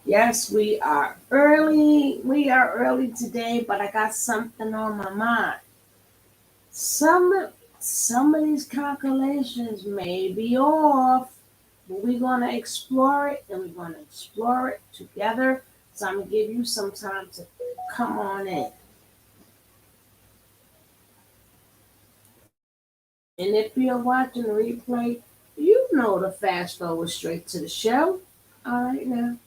Yes, we are early. We are early today, but I got something on my mind. Some of these calculations may be off, but we're gonna explore it and we're gonna explore it together. So I'm gonna give you some time to come on in. And if you're watching the replay, you know to fast forward straight to the show. All right now.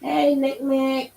Hey Nick Nick.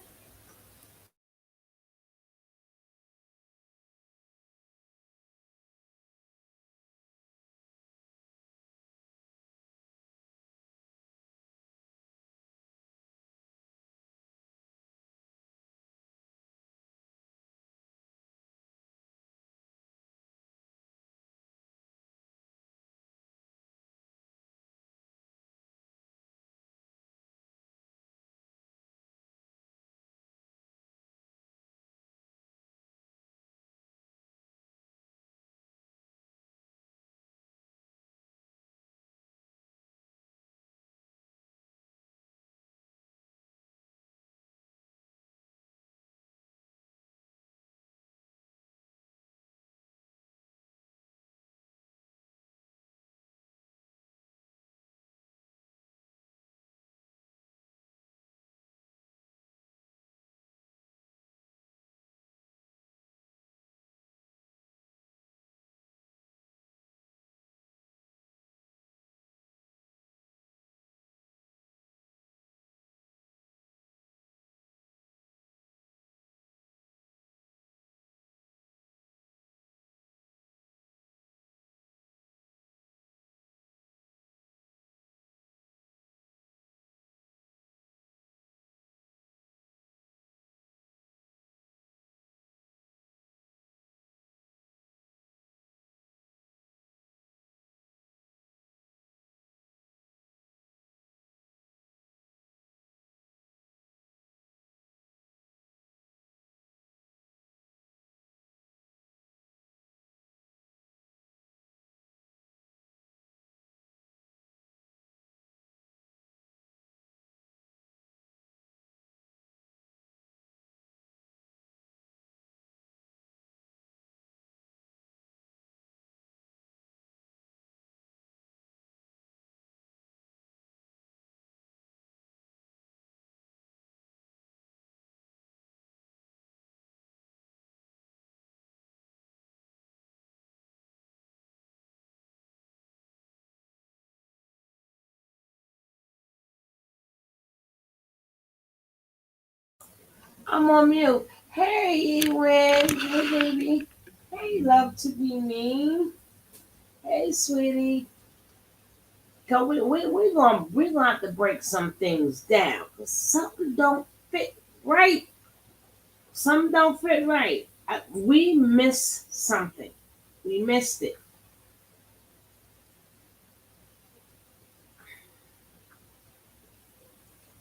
I'm on mute. Hey, Ewan. Hey, baby. Hey, love to be me. Hey, sweetie. Cause we're gonna have to break some things down. 'Cause something don't fit right. Something don't fit right. We missed something. We missed it.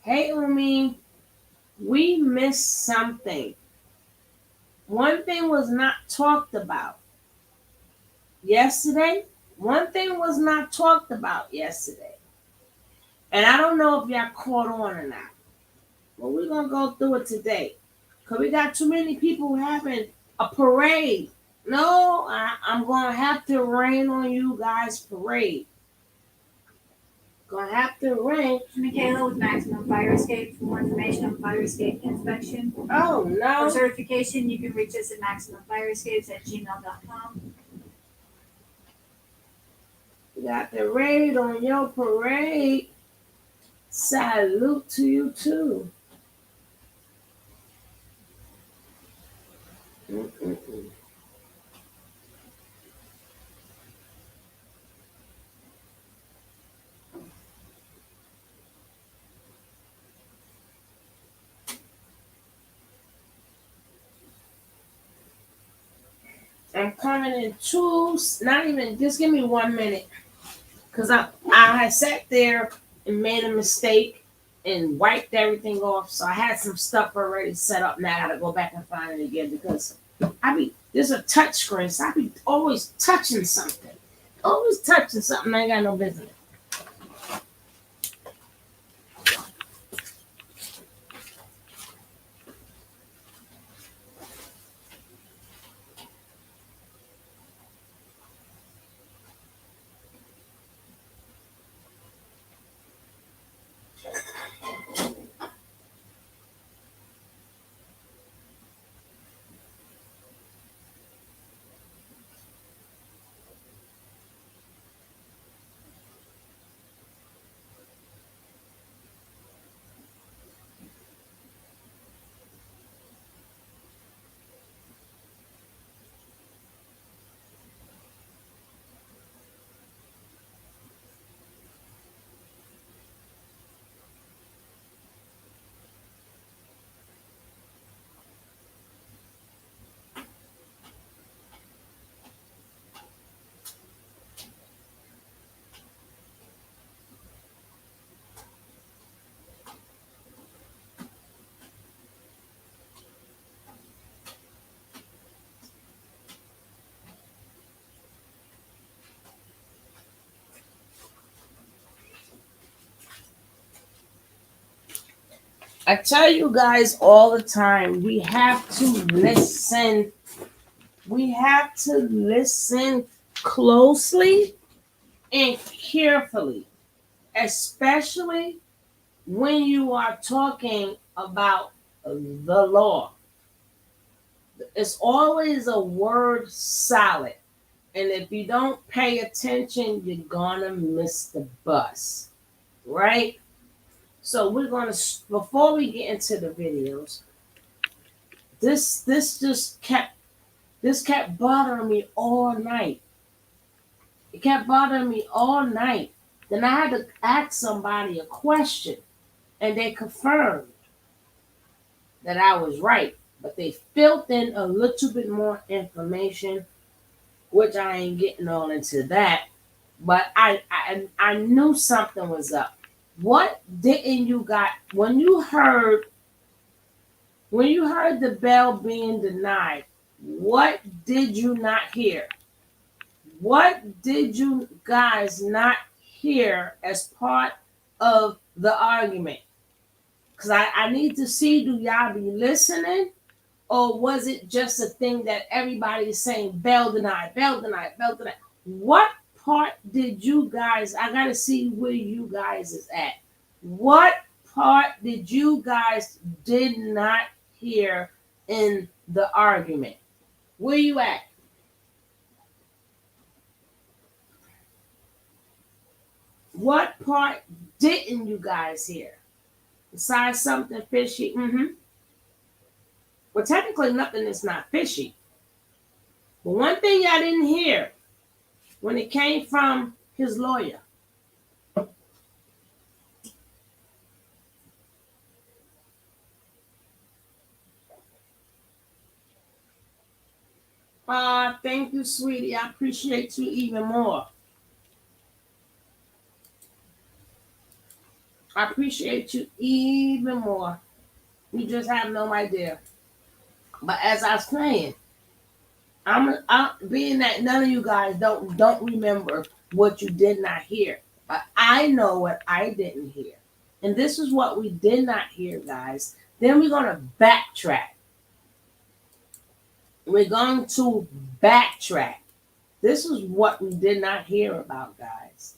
Hey, Umi. We missed something. One thing was not talked about yesterday. One thing was not talked about yesterday. And I don't know if y'all caught on or not. But we're gonna go through it today. Cause we got too many people having a parade. No, I'm gonna have to rain on you guys parade. Gonna have to rain. Michaela with Maximum Fire Escape. For more information on fire escape inspection Oh or no. certification, you can reach us at maximumfireescapes@gmail.com. We got the raid on your parade. Salute to you too. Mm-mm-mm. I'm coming in two, not even, just give me 1 minute. Because I had sat there and made a mistake and wiped everything off. So I had some stuff already set up. Now I got to go back and find it again because there's a touch screen. So I be always touching something. Always touching something I ain't got no business. I tell you guys all the time, we have to listen. We have to listen closely and carefully, especially when you are talking about the law. It's always a word salad. And if you don't pay attention, you're gonna miss the bus, right? So we're gonna, before we get into the videos, this kept bothering me all night. It kept bothering me all night. Then I had to ask somebody a question, and they confirmed that I was right, but they filled in a little bit more information, which I ain't getting all into that. But I knew something was up. What didn't you got when you heard the bell being denied? What did you not hear? What did you guys not hear as part of the argument? Because I need to see, do y'all be listening? Or was it just a thing that everybody is saying, bell denied, bell denied, bell denied? What part did you guys, I got to see where you guys is at. What part did you guys did not hear in the argument? Where you at? What part didn't you guys hear? Besides something fishy? Well, technically, nothing is not fishy. But one thing I didn't hear when it came from his lawyer. Thank you, sweetie. I appreciate you even more. I appreciate you even more. You just have no idea. But as I was saying, I'm being that none of you guys don't remember what you did not hear, but I know what I didn't hear, and this is what we did not hear, guys. Then we're gonna backtrack. We're going to backtrack. This is what we did not hear about, guys.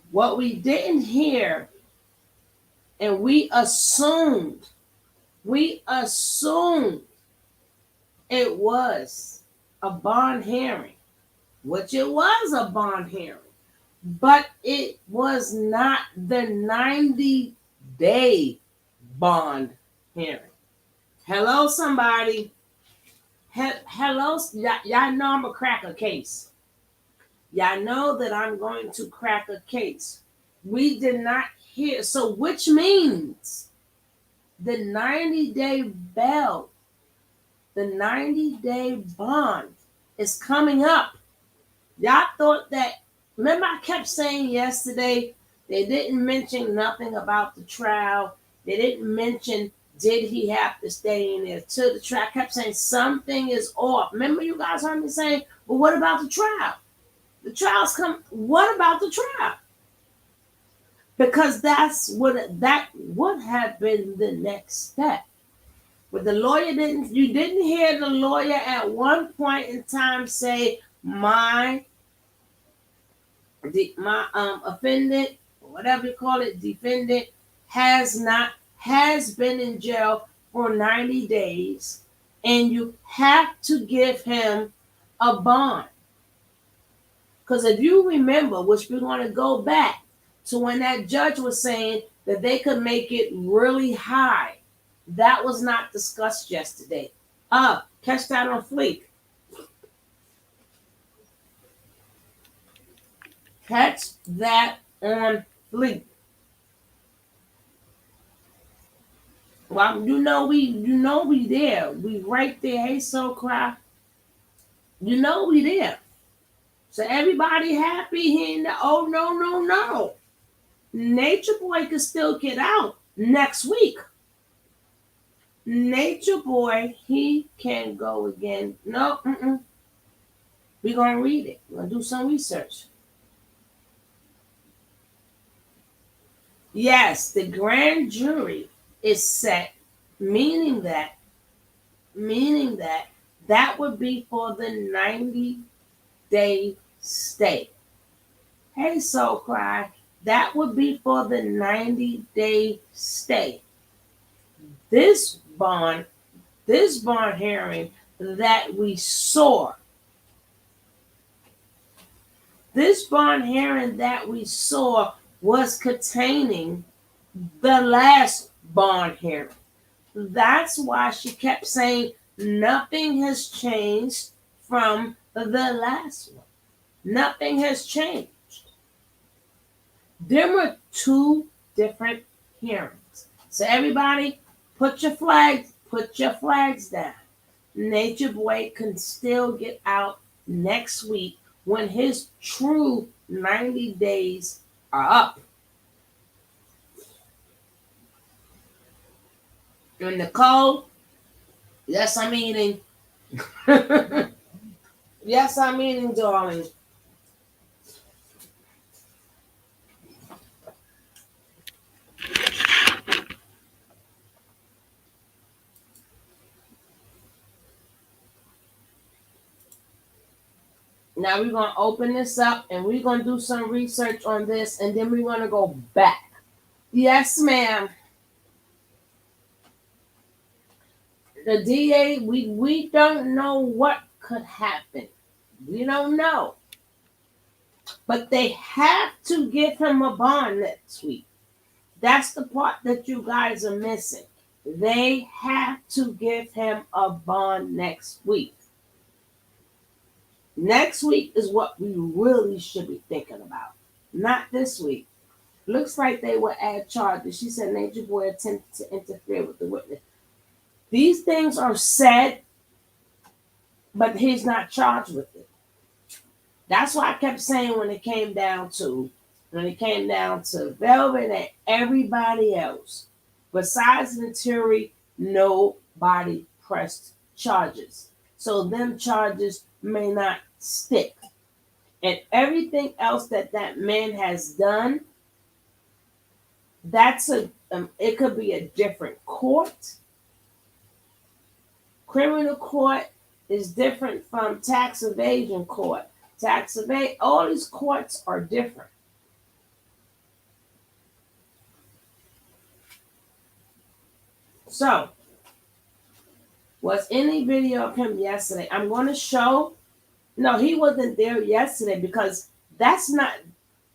What we didn't hear, and we assumed it was a bond hearing, which it was a bond hearing, but it was not the 90-day bond hearing. Hello, somebody. Hello, y'all know I'm a crack a case. Y'all know that I'm going to crack a case. We did not hear, so which means the 90-day bell The 90-day bond is coming up. Y'all thought that, remember I kept saying yesterday, they didn't mention nothing about the trial. They didn't mention did he have to stay in there till the trial. I kept saying something is off. Remember you guys heard me saying, well, what about the trial? The trials come, what about the trial? Because that would have been the next step. But the lawyer didn't, you didn't hear the lawyer at one point in time say, my offendant, whatever you call it, defendant, has been in jail for 90 days, and you have to give him a bond. Because if you remember, which we're going to go back to when that judge was saying that they could make it really high, that was not discussed yesterday. Catch that on fleek. Catch that on fleek. Well, we there. We right there. Hey, so cry. We there. So everybody happy here. Oh no, no, no. Nature Boy can still get out next week. Nature Boy, he can go again. No, we're gonna read it. We're gonna do some research. Yes, the grand jury is set, meaning that that would be for the 90-day stay. Hey, Soul Cry, that would be for the 90-day stay. This bond, this bond hearing that we saw, was containing the last bond hearing. That's why she kept saying nothing has changed from the last one. Nothing has changed. There were two different hearings. So everybody, put your flags down. Nature Boy can still get out next week when his true 90 days are up. And Nicole, yes, I'm eating. Yes, I'm eating, darling. Now we're going to open this up and we're going to do some research on this and then we're going to go back. Yes, ma'am. The DA, we don't know what could happen. We don't know. But they have to give him a bond next week. That's the part that you guys are missing. They have to give him a bond next week. Next week is what we really should be thinking about, not this week. Looks like they will add charges. She said Nature Boy attempted to interfere with the witness. These things are said, but he's not charged with it. That's why I kept saying when it came down to Velvet and everybody else, besides Naturi, nobody pressed charges. So them charges may not stick. And everything else that man has done, it could be a different court. Criminal court is different from tax evasion court. All these courts are different. So, was any video of him yesterday? I'm going to show. No, he wasn't there yesterday because they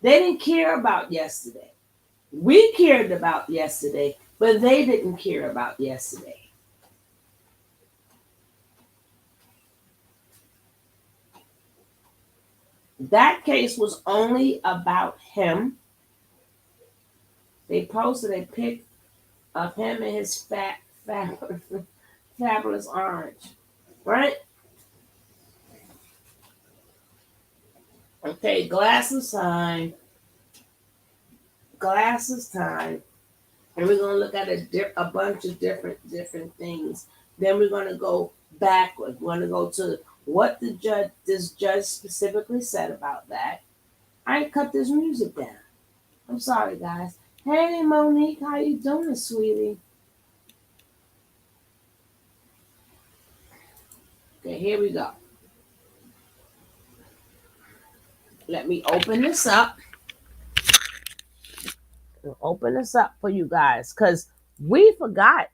didn't care about yesterday. We cared about yesterday, but they didn't care about yesterday. That case was only about him. They posted a pic of him and his fabulous orange. right? Okay, glasses time, glasses time, and we're gonna look at a bunch of different things. Then we're gonna go backward. We're gonna go to what this judge specifically said about that. I cut this music down. I'm sorry, guys. Hey, Monique, how you doing, sweetie? Okay, here we go. Let me open this up. I'll open this up for you guys, cause we forgot.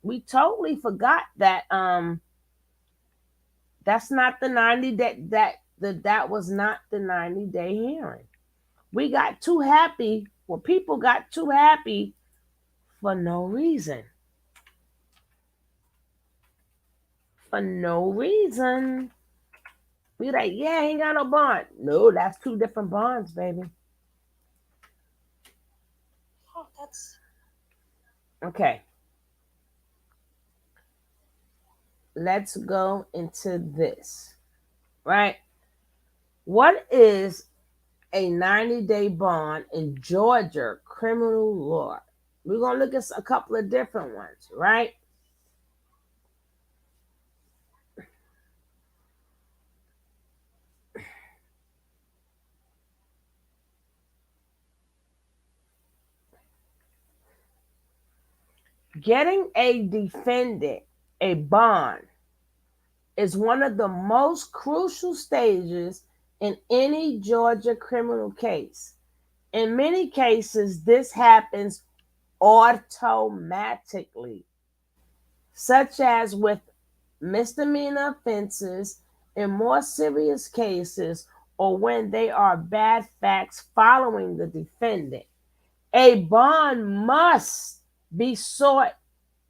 We totally forgot that that's not the 90 day that was not the 90-day hearing. We got too happy. Well, people got too happy for no reason. For no reason. We like, yeah, he ain't got no bond. No, that's two different bonds, baby. Oh, that's okay. Let's go into this. Right? What is a 90-day bond in Georgia criminal law? We're going to look at a couple of different ones, right? Getting a defendant a bond is one of the most crucial stages in any Georgia criminal case. In many cases, this happens automatically, such as with misdemeanor offenses in more serious cases or when they are bad facts following the defendant. A bond must be sought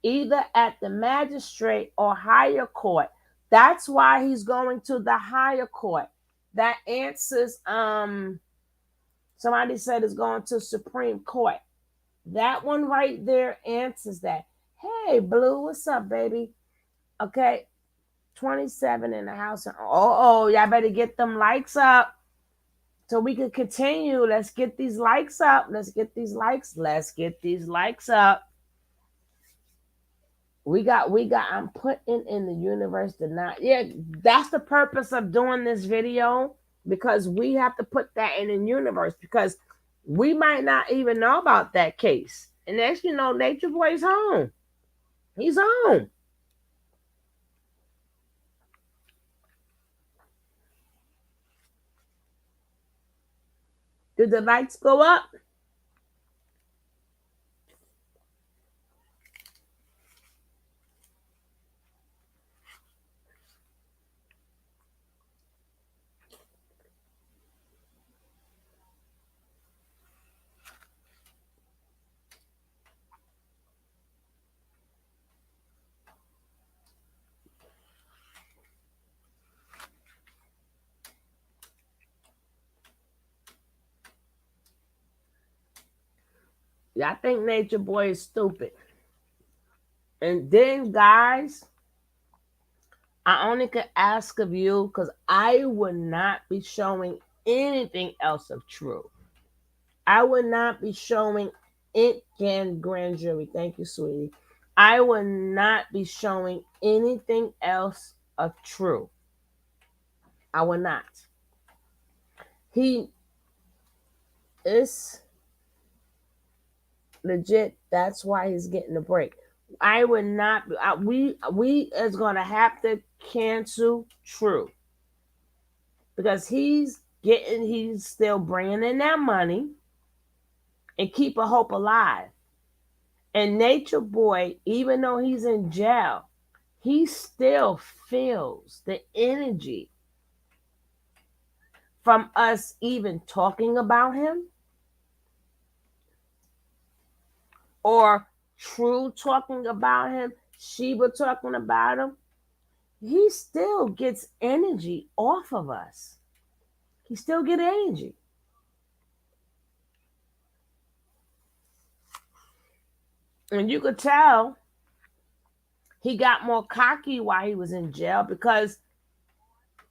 either at the magistrate or higher court. That's why he's going to the higher court. That answers somebody said it's going to Supreme Court. That one right there answers that. Hey, Blue, what's up, baby? Okay, 27 in the house. Oh, y'all better get them likes up so we can continue. Let's get these likes up. Let's get these likes. Let's get these likes up. I'm putting in the universe to not, yeah, that's the purpose of doing this video, because we have to put that in the universe, because we might not even know about that case. And next you know, Nature Boy's home. He's home. Did the lights go up? Yeah, I think Nature Boy is stupid. And then, guys, I only could ask of you, because I would not be showing anything else of true. I would not be showing it can grand jury. Thank you, sweetie. I would not be showing anything else of true. I would not. He is legit. That's why he's getting a break. I would not. We is gonna have to cancel True, because he's still bringing in that money and keep a hope alive. And Nature Boy, even though he's in jail, he still feels the energy from us even talking about him, or True talking about him, Sheba talking about him. He still gets energy off of us. He still get energy. And you could tell He got more cocky while he was in jail because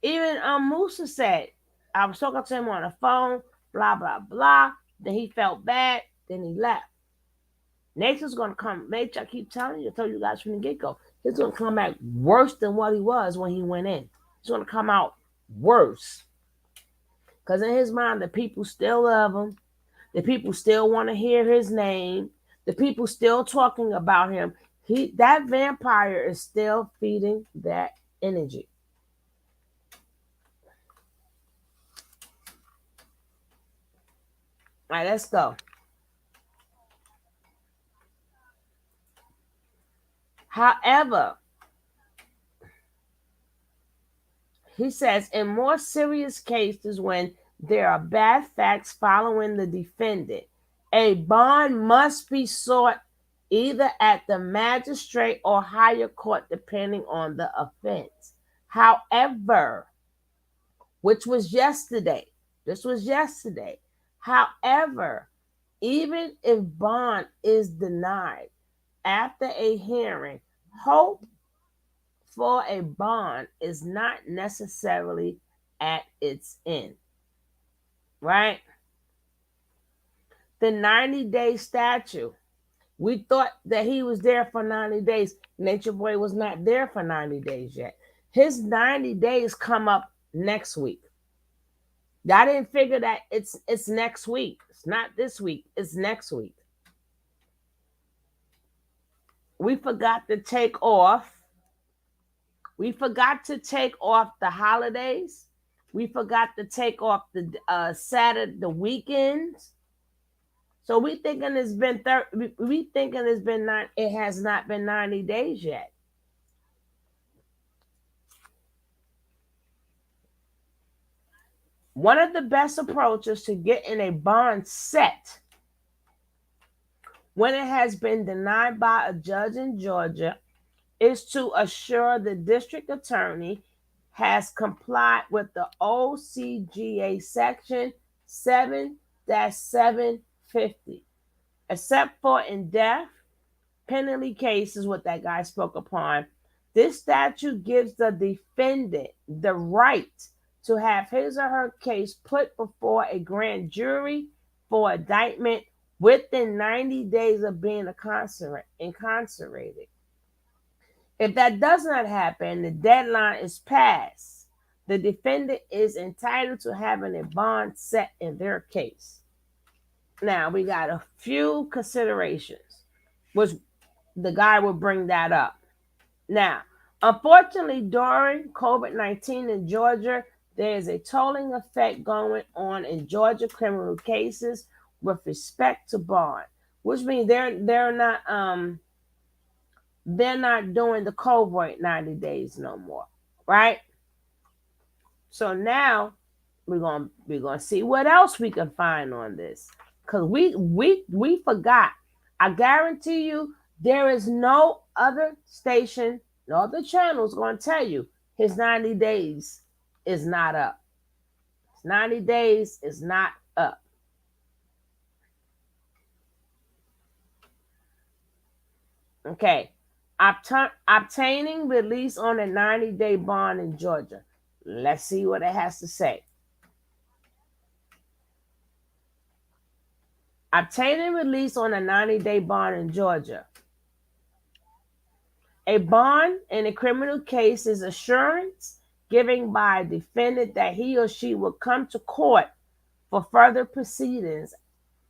even Musa said, I was talking to him on the phone, blah, blah, blah. Then he felt bad. Then he left. Nature's going to come. Nature, I keep telling you, I told you guys from the get go, he's going to come back worse than what he was when he went in. He's going to come out worse. Because in his mind, the people still love him. The people still want to hear his name. The people still talking about him. That vampire is still feeding that energy. All right, let's go. However, he says in more serious cases when there are bad facts following the defendant, a bond must be sought either at the magistrate or higher court depending on the offense. However, which was yesterday, this was yesterday. However, even if bond is denied after a hearing, hope for a bond is not necessarily at its end, right? The 90-day statute. We thought that he was there for 90 days. Nature Boy was not there for 90 days yet. His 90 days come up next week. I didn't figure that it's next week. It's not this week. It's next week. We forgot to take off. We forgot to take off the holidays. We forgot to take off the Saturday, the weekends. So we thinking it's been we thinking it's been it has not been 90 days yet. One of the best approaches to getting a bond set when it has been denied by a judge in Georgia is to assure the district attorney has complied with the OCGA section 7-750, except for in death penalty cases, what that guy spoke upon. This statute gives the defendant the right to have his or her case put before a grand jury for indictment within 90 days of being incarcerated. If that does not happen, the deadline is passed. The defendant is entitled to having a bond set in their case. Now, we got a few considerations, which the guy will bring that up. Now, unfortunately, during COVID-19 in Georgia, there is a tolling effect going on in Georgia criminal cases with respect to bond, which means they're not doing the covert 90 days no more, right? So now we're gonna see what else we can find on this, because we forgot. I guarantee you, there is no other station, no other channel is going to tell you his 90 days is not up. His 90 days is not up. Okay. Obtaining release on a 90-day bond in Georgia. Let's see what it has to say. Obtaining release on a 90-day bond in Georgia. A bond in a criminal case is assurance given by a defendant that he or she will come to court for further proceedings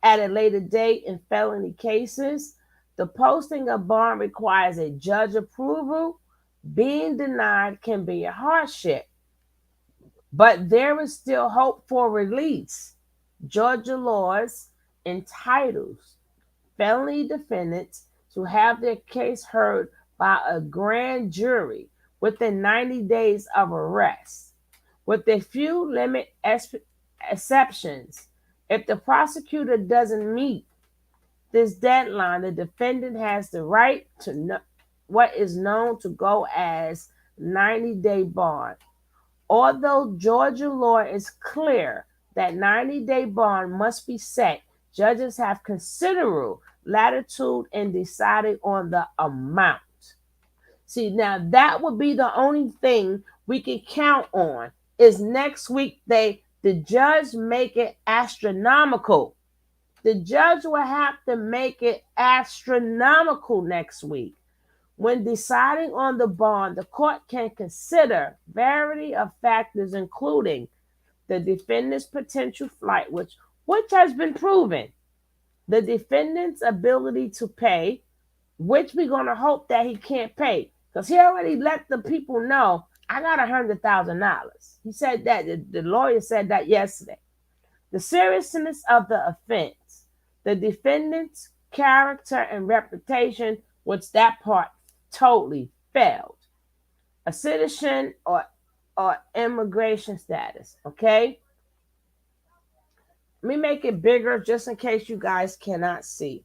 at a later date in felony cases. The posting of bond requires a judge approval. Being denied can be a hardship, but there is still hope for release. Georgia laws entitles felony defendants to have their case heard by a grand jury within 90 days of arrest, with a few exceptions. If the prosecutor doesn't meet this deadline, the defendant has the right to what is known to go as 90-day bond. Although Georgia law is clear that 90-day bond must be set, judges have considerable latitude in deciding on the amount. See, now that would be the only thing we can count on is next week the judge make it astronomical. The judge will have to make it astronomical next week. When deciding on the bond, the court can consider variety of factors, including the defendant's potential flight, which has been proven, the defendant's ability to pay, which we're gonna hope that he can't pay, because he already let the people know I got $100,000. He said that the lawyer said that yesterday. The seriousness of the offense, the defendant's character and reputation, which that part totally failed. A citizen or immigration status. Okay, let me make it bigger just in case you guys cannot see.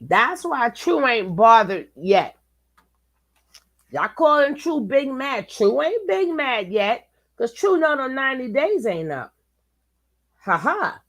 That's why True ain't bothered yet. Y'all calling True big mad. True ain't big mad yet. Because True know the 90 days ain't up. Ha ha.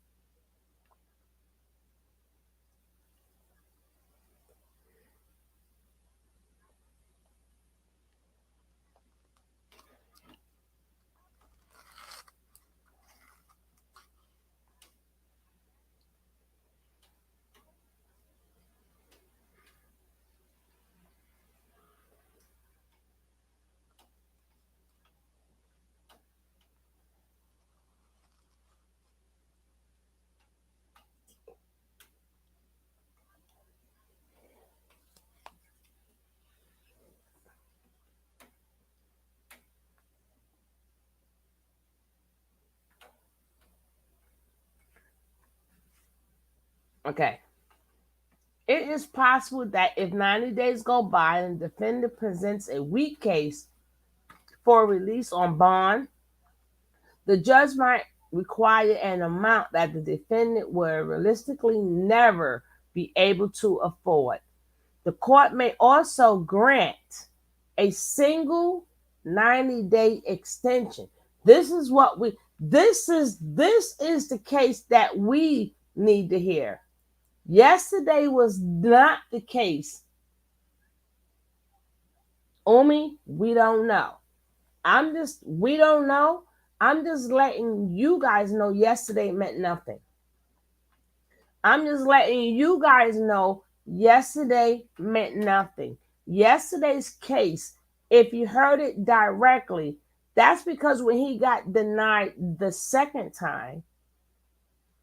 Okay. It is possible that if 90 days go by and the defendant presents a weak case for release on bond, the judge might require an amount that the defendant will realistically never be able to afford. The court may also grant a single 90-day extension. This is the case that we need to hear. Yesterday was not the case. Umi, we don't know. We don't know. I'm just letting you guys know yesterday meant nothing. I'm just letting you guys know yesterday meant nothing. Yesterday's case, if you heard it directly, that's because when he got denied the second time,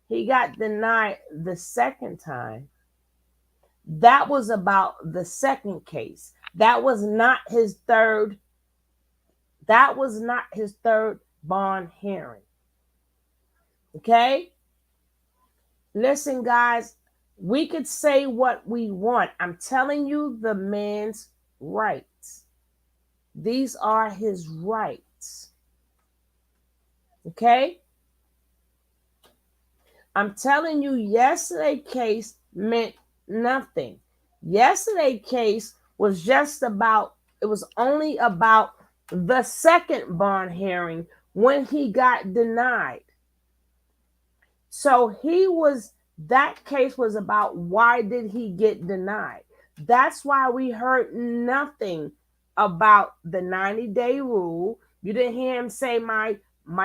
that was about the second case. That was not his third bond hearing. Okay? Listen, guys, we could say what we want. I'm telling you the man's rights. These are his rights. Okay? I'm telling you, yesterday case meant nothing. Yesterday case was only about the second bond hearing when he got denied. So that case was about why did he get denied. That's why we heard nothing about the 90-day rule. You didn't hear him say my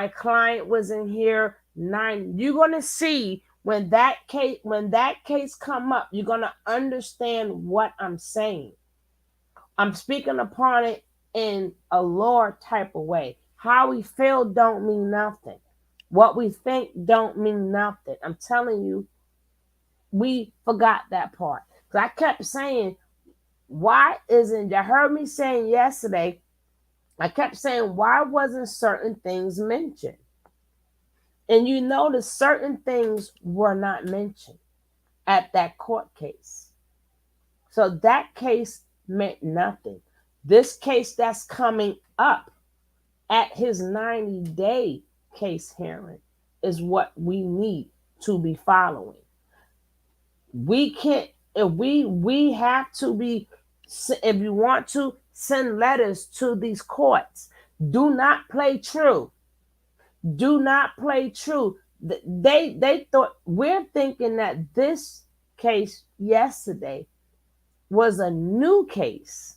client was in here 9. You're gonna see when that case come up, you're gonna understand what I'm saying. I'm speaking upon it in a lore type of way. How we feel don't mean nothing. What we think don't mean nothing. I'm telling you, we forgot that part. Because I kept saying, why isn't, you heard me saying yesterday, I kept saying, why wasn't certain things mentioned? And you notice certain things were not mentioned at that court case. So that case meant nothing. This case that's coming up at his 90-day case hearing is what we need to be following. We can't, if we have to be, if you want to send letters to these courts, do not play True. Do not play true. They thought we're thinking that this case yesterday was a new case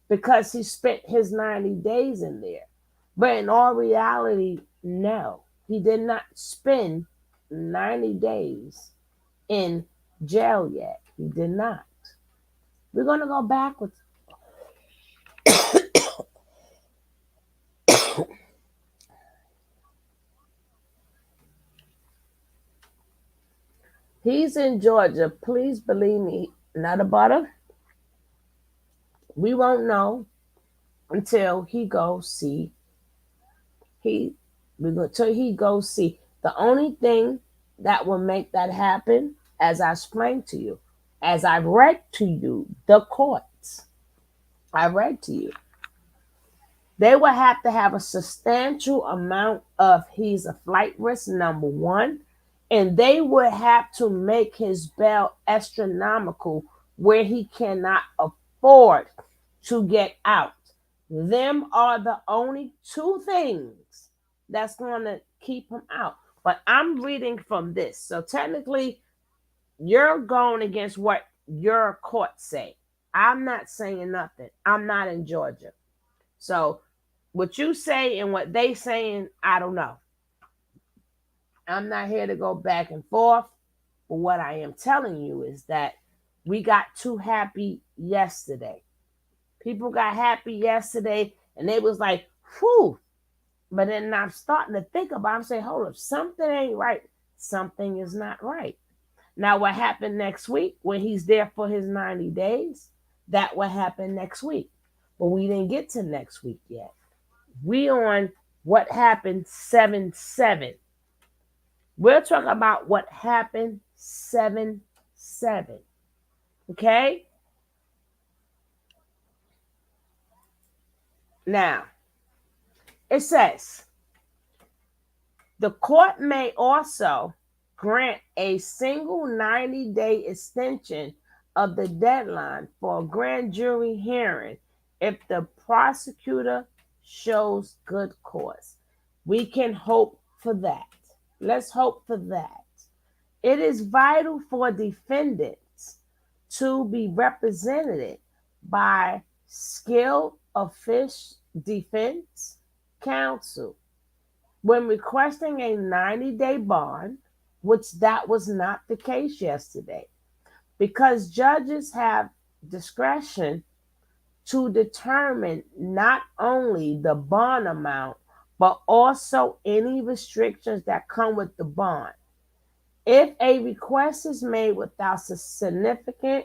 because he spent his 90 days in there. But in all reality, no. He did not spend 90 days in jail yet. He did not. We're going to go backwards. He's in Georgia. Please believe me, not a butter. We won't know until he goes see he until he goes see. The only thing that will make that happen, as I explained to you, as I read to you, the courts. I read to you. They will have to have a substantial amount of he's a flight risk, number one, and they would have to make his bail astronomical where he cannot afford to get out. Them are the only two things that's going to keep him out. But I'm reading from this. So technically, you're going against what your courts say. I'm not saying nothing. I'm not in Georgia. So what you say and what they saying, I don't know. I'm not here to go back and forth. But what I am telling you is that we got too happy yesterday. People got happy yesterday and they was like, whew. But then I'm starting to think about it. I'm saying, hold up, something ain't right. Something is not right. Now, what happened next week when he's there for his 90 days? That will happen next week. But we didn't get to next week yet. We on what happened 7-7. We're talking about what happened 7-7. Okay? Now, it says the court may also grant a single 90-day extension of the deadline for a grand jury hearing if the prosecutor shows good cause. We can hope for that. Let's hope for that. It is vital for defendants to be represented by skilled official defense counsel when requesting a 90-day bond, which that was not the case yesterday, because judges have discretion to determine not only the bond amount, but also any restrictions that come with the bond. If a request is made without a significant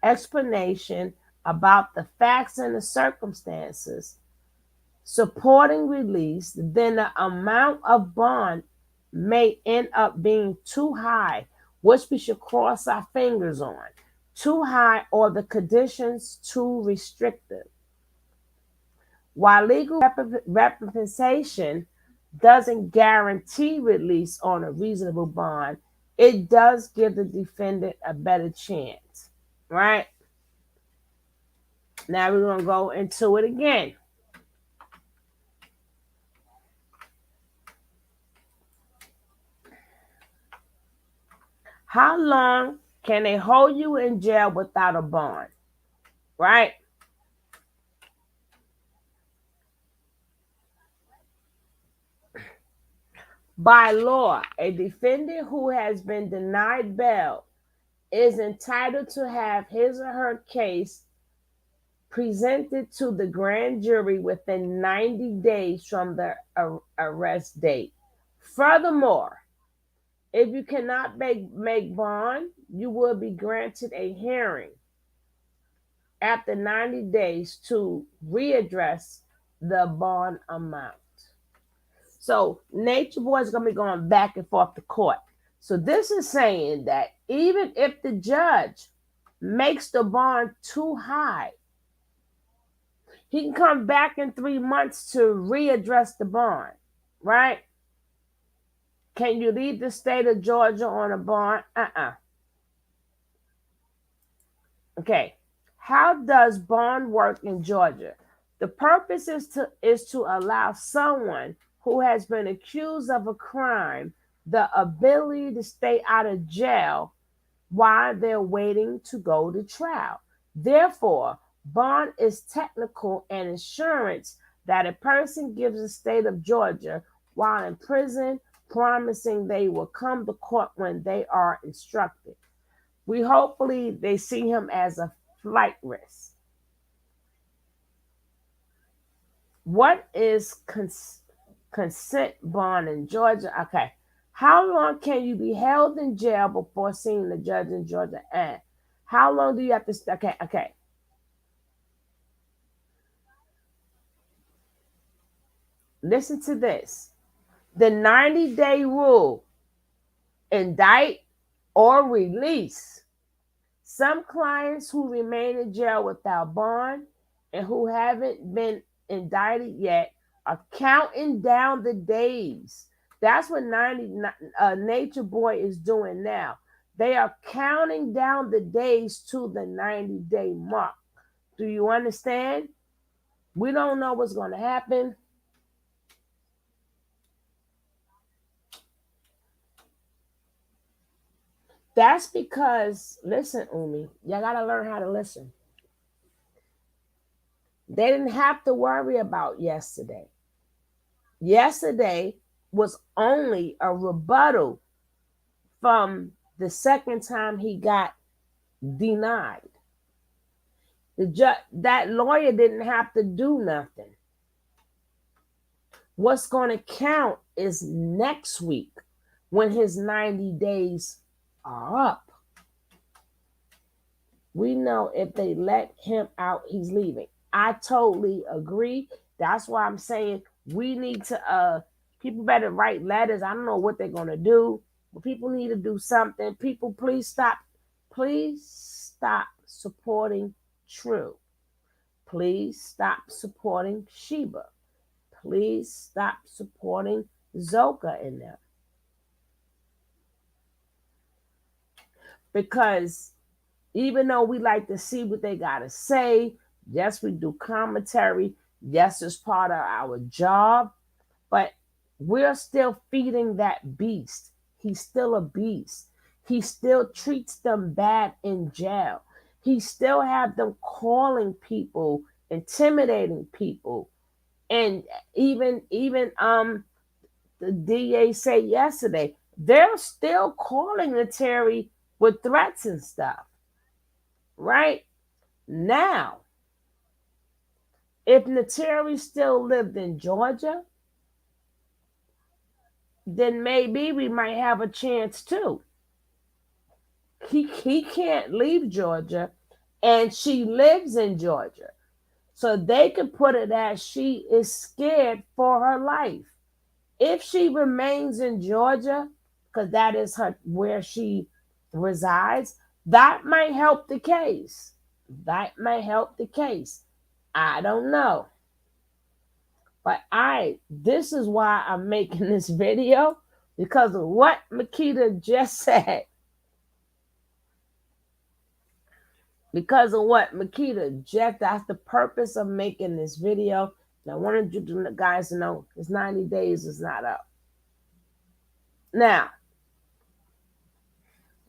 explanation about the facts and the circumstances supporting release, then the amount of bond may end up being too high, which we should cross our fingers on. Too high or the conditions too restrictive. While legal representation doesn't guarantee release on a reasonable bond, it does give the defendant a better chance, right? Now we're going to go into it again. How long can they hold you in jail without a bond, right? By law, a defendant who has been denied bail is entitled to have his or her case presented to the grand jury within 90 days from the arrest date. Furthermore, if you cannot make bond, you will be granted a hearing after 90 days to readdress the bond amount. So Nature Boy is going to be going back and forth to court. So this is saying that even if the judge makes the bond too high, he can come back in 3 months to readdress the bond, right? Can you leave the state of Georgia on a bond? Okay. How does bond work in Georgia? The purpose is to allow someone who has been accused of a crime the ability to stay out of jail while they're waiting to go to trial. Therefore, bond is technical and insurance that a person gives the state of Georgia while in prison, promising they will come to court when they are instructed. We hopefully they see him as a flight risk. What is consent bond in Georgia? Okay. How long can you be held in jail before seeing the judge in Georgia? And how long do you have to? Okay, okay. Listen to this. The 90-day rule: indict or release. Some clients who remain in jail without bond and who haven't been indicted yet are counting down the days. That's what Nature Boy is doing now. They are counting down the days to the 90-day mark. Do you understand? We don't know what's going to happen. That's because, listen, Umi, y'all got to learn how to listen. They didn't have to worry about yesterday. Yesterday was only a rebuttal from the second time he got denied. That lawyer didn't have to do nothing. What's going to count is next week when his 90 days are up. We know if they let him out, he's leaving. I totally agree. That's why I'm saying we need to people better write letters. I don't know what they're gonna do, but people need to do something. People, please stop supporting True. Please stop supporting Sheba. Please stop supporting Zoka in them. Because even though we like to see what they gotta say, yes, we do commentary. Yes, it's part of our job, but we're still feeding that beast. He's still a beast. He still treats them bad in jail. He still have them calling people, intimidating people, and even the DA said yesterday they're still calling the Terry with threats and stuff. Right now, if Nateri still lived in Georgia, then maybe we might have a chance too. He can't leave Georgia, and she lives in Georgia. So they could put it as she is scared for her life. If she remains in Georgia, because that is her where she resides, that might help the case. That might help the case. I don't know. But this is why I'm making this video, because of what Makita just said. Because of what Makita just, that's the purpose of making this video. And I wanted you guys to know his 90 days is not up. Now,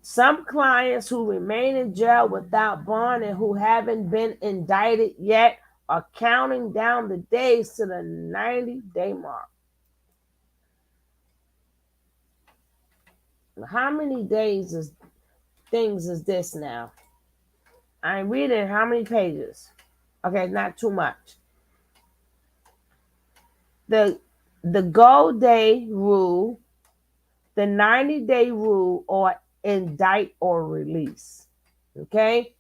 some clients who remain in jail without bond and who haven't been indicted yet are counting down the days to the 90-day mark. How many days is this now? I'm reading how many pages? Okay, not too much. The go day rule, the 90-day rule, or indict or release. Okay?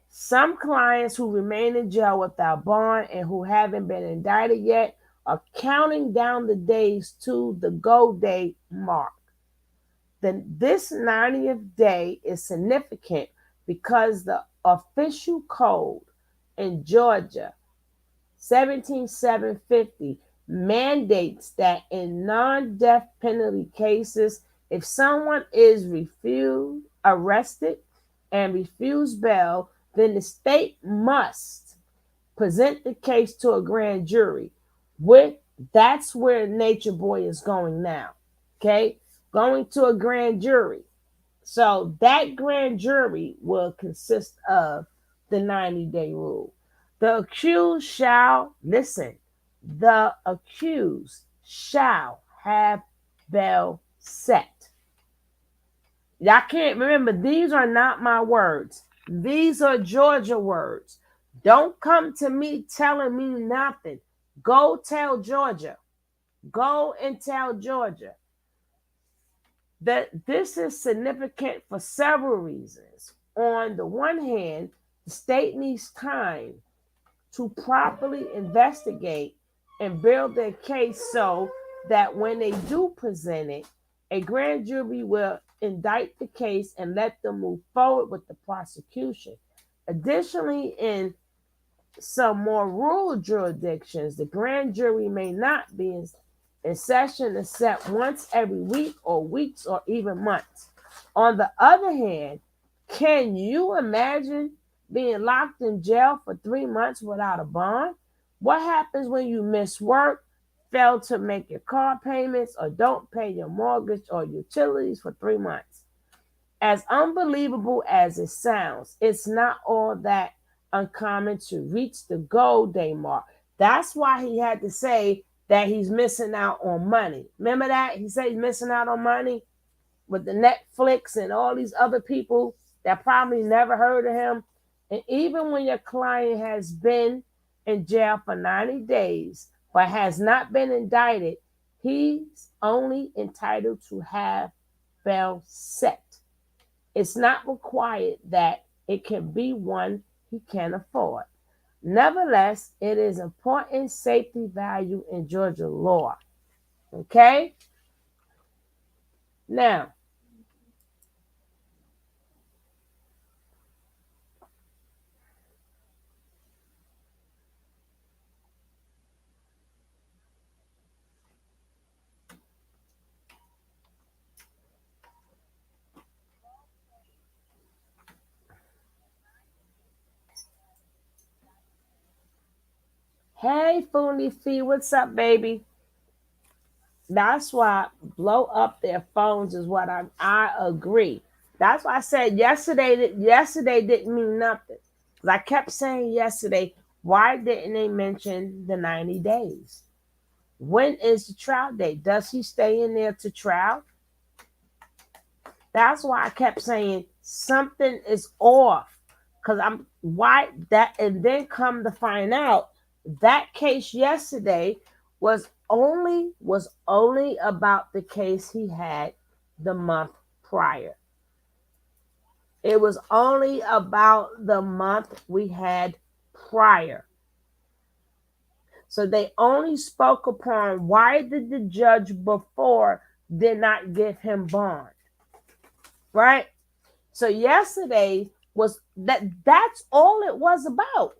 Some clients who remain in jail without bond and who haven't been indicted yet are counting down the days to the go day mark. Then this 90th day is significant because the official code in Georgia, 17750, mandates that in non-death penalty cases, if someone is arrested and refused bail, then the state must present the case to a grand jury. With That's where Nature Boy is going now. Okay, going to a grand jury. So that grand jury will consist of the 90-day rule. The accused shall listen. The accused shall have bail set. I can't remember. These are not my words. These are Georgia words. Don't come to me telling me nothing. Go tell Georgia. Go and tell Georgia that this is significant for several reasons. On the one hand, the state needs time to properly investigate and build their case so that when they do present it, a grand jury will indict the case and let them move forward with the prosecution. Additionally, in some more rural jurisdictions, the grand jury may not be in session except once every week or weeks or even months. On the other hand, can you imagine being locked in jail for 3 months without a bond? What happens when you miss work, fail to make your car payments, or don't pay your mortgage or utilities for 3 months? As unbelievable as it sounds, it's not all that uncommon to reach the gold day mark. That's why he had to say that he's missing out on money. Remember that? He said he's missing out on money with the Netflix and all these other people that probably never heard of him. And even when your client has been in jail for 90 days but has not been indicted, he's only entitled to have bail set. It's not required that it can be one he can afford. Nevertheless, it is important safety value in Georgia law. Okay? Now, hey, Foodie Fee, what's up, baby? That's why blow up their phones is what I agree. That's why I said yesterday that yesterday didn't mean nothing. Because I kept saying yesterday, why didn't they mention the 90 days? When is the trial date? Does he stay in there to trial? That's why I kept saying something is off. Cause I'm why that and then come to find out that case yesterday was only about the case he had the month prior. It was only about the month we had prior. So they only spoke upon why did the judge before did not give him bond, right? So yesterday was that's all it was about.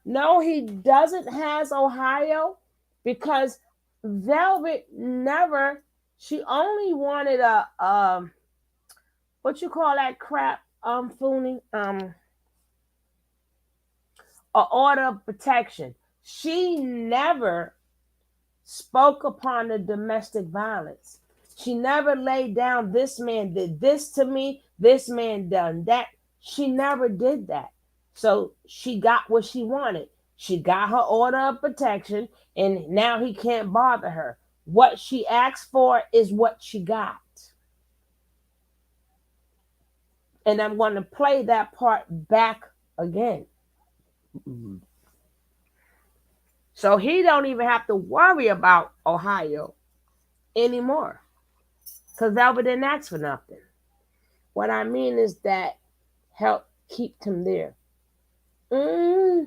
No, he doesn't has Ohio because Velvet never she only wanted a what you call that crap Fooning a order of protection. She never spoke upon the domestic violence. She never laid down, this man did this to me, this man done that. She never did that. So she got what she wanted. She got her order of protection, and now he can't bother her. What she asked for is what she got. And I'm going to play that part back again. So he don't even have to worry about Ohio anymore because Velvet didn't ask for nothing. What I mean is that help keep him there. Mm,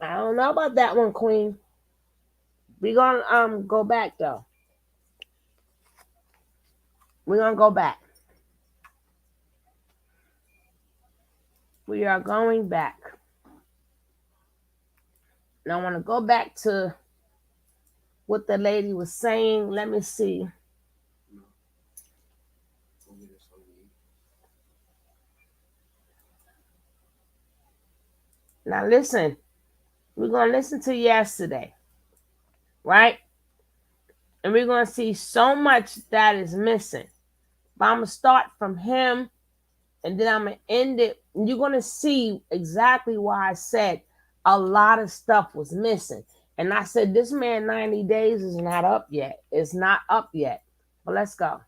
I don't know about that one, Queen. We're gonna go back though. We're gonna go back. We are going back. And I want to go back to what the lady was saying. Let me see. Now listen, we're gonna listen to yesterday, right? And we're gonna see so much that is missing. But I'm gonna start from him, and then I'm gonna end it. And you're gonna see exactly why I said a lot of stuff was missing. And I said this man 90 days is not up yet. It's not up yet. But let's go.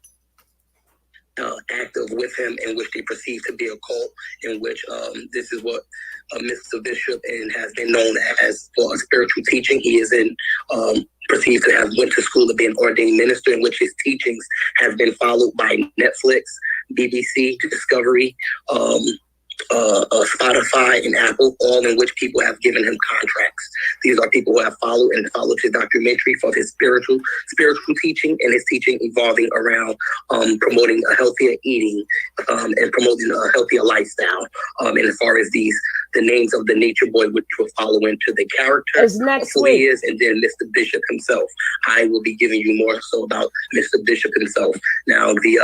Active with him, in which they perceive to be a cult, in which this is what Mr. Bishop and has been known as for a spiritual teaching. He is in perceived to have went to school to be an ordained minister, in which his teachings have been followed by Netflix, BBC, Discovery, Spotify, and Apple, all in which people have given him contracts. These are people who have followed his documentary for his spiritual teaching, and his teaching evolving around promoting a healthier eating and promoting a healthier lifestyle. And as far as the names of the nature boy, which will follow into the character It's next of who week. he is, and then Mr. Bishop himself. I will be giving you more so about Mr. Bishop himself. Now, the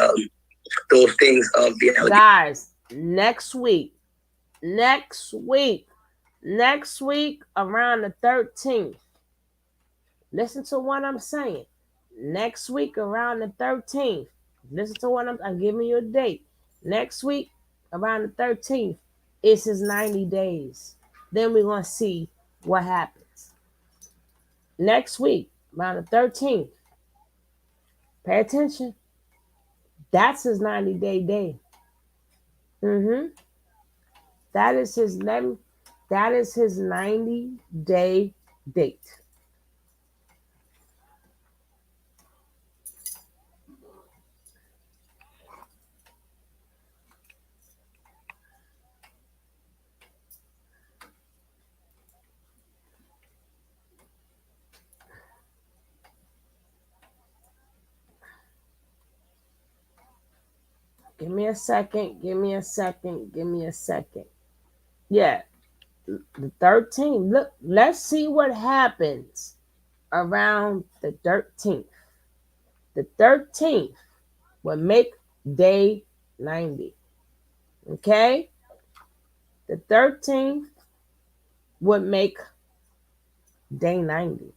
those things of the guys, next week around the 13th. Listen to what I'm saying. Next week around the 13th. Listen to what I'm giving you a date. Next week around the 13th, it's his 90 days. Then we're going to see what happens. Next week around the 13th. Pay attention. That's his 90-day day. That is his 90-day date. Give me a second. Yeah, the 13th. Look, let's see what happens around the 13th. The 13th will make day 90. Okay? The 13th would make day 90.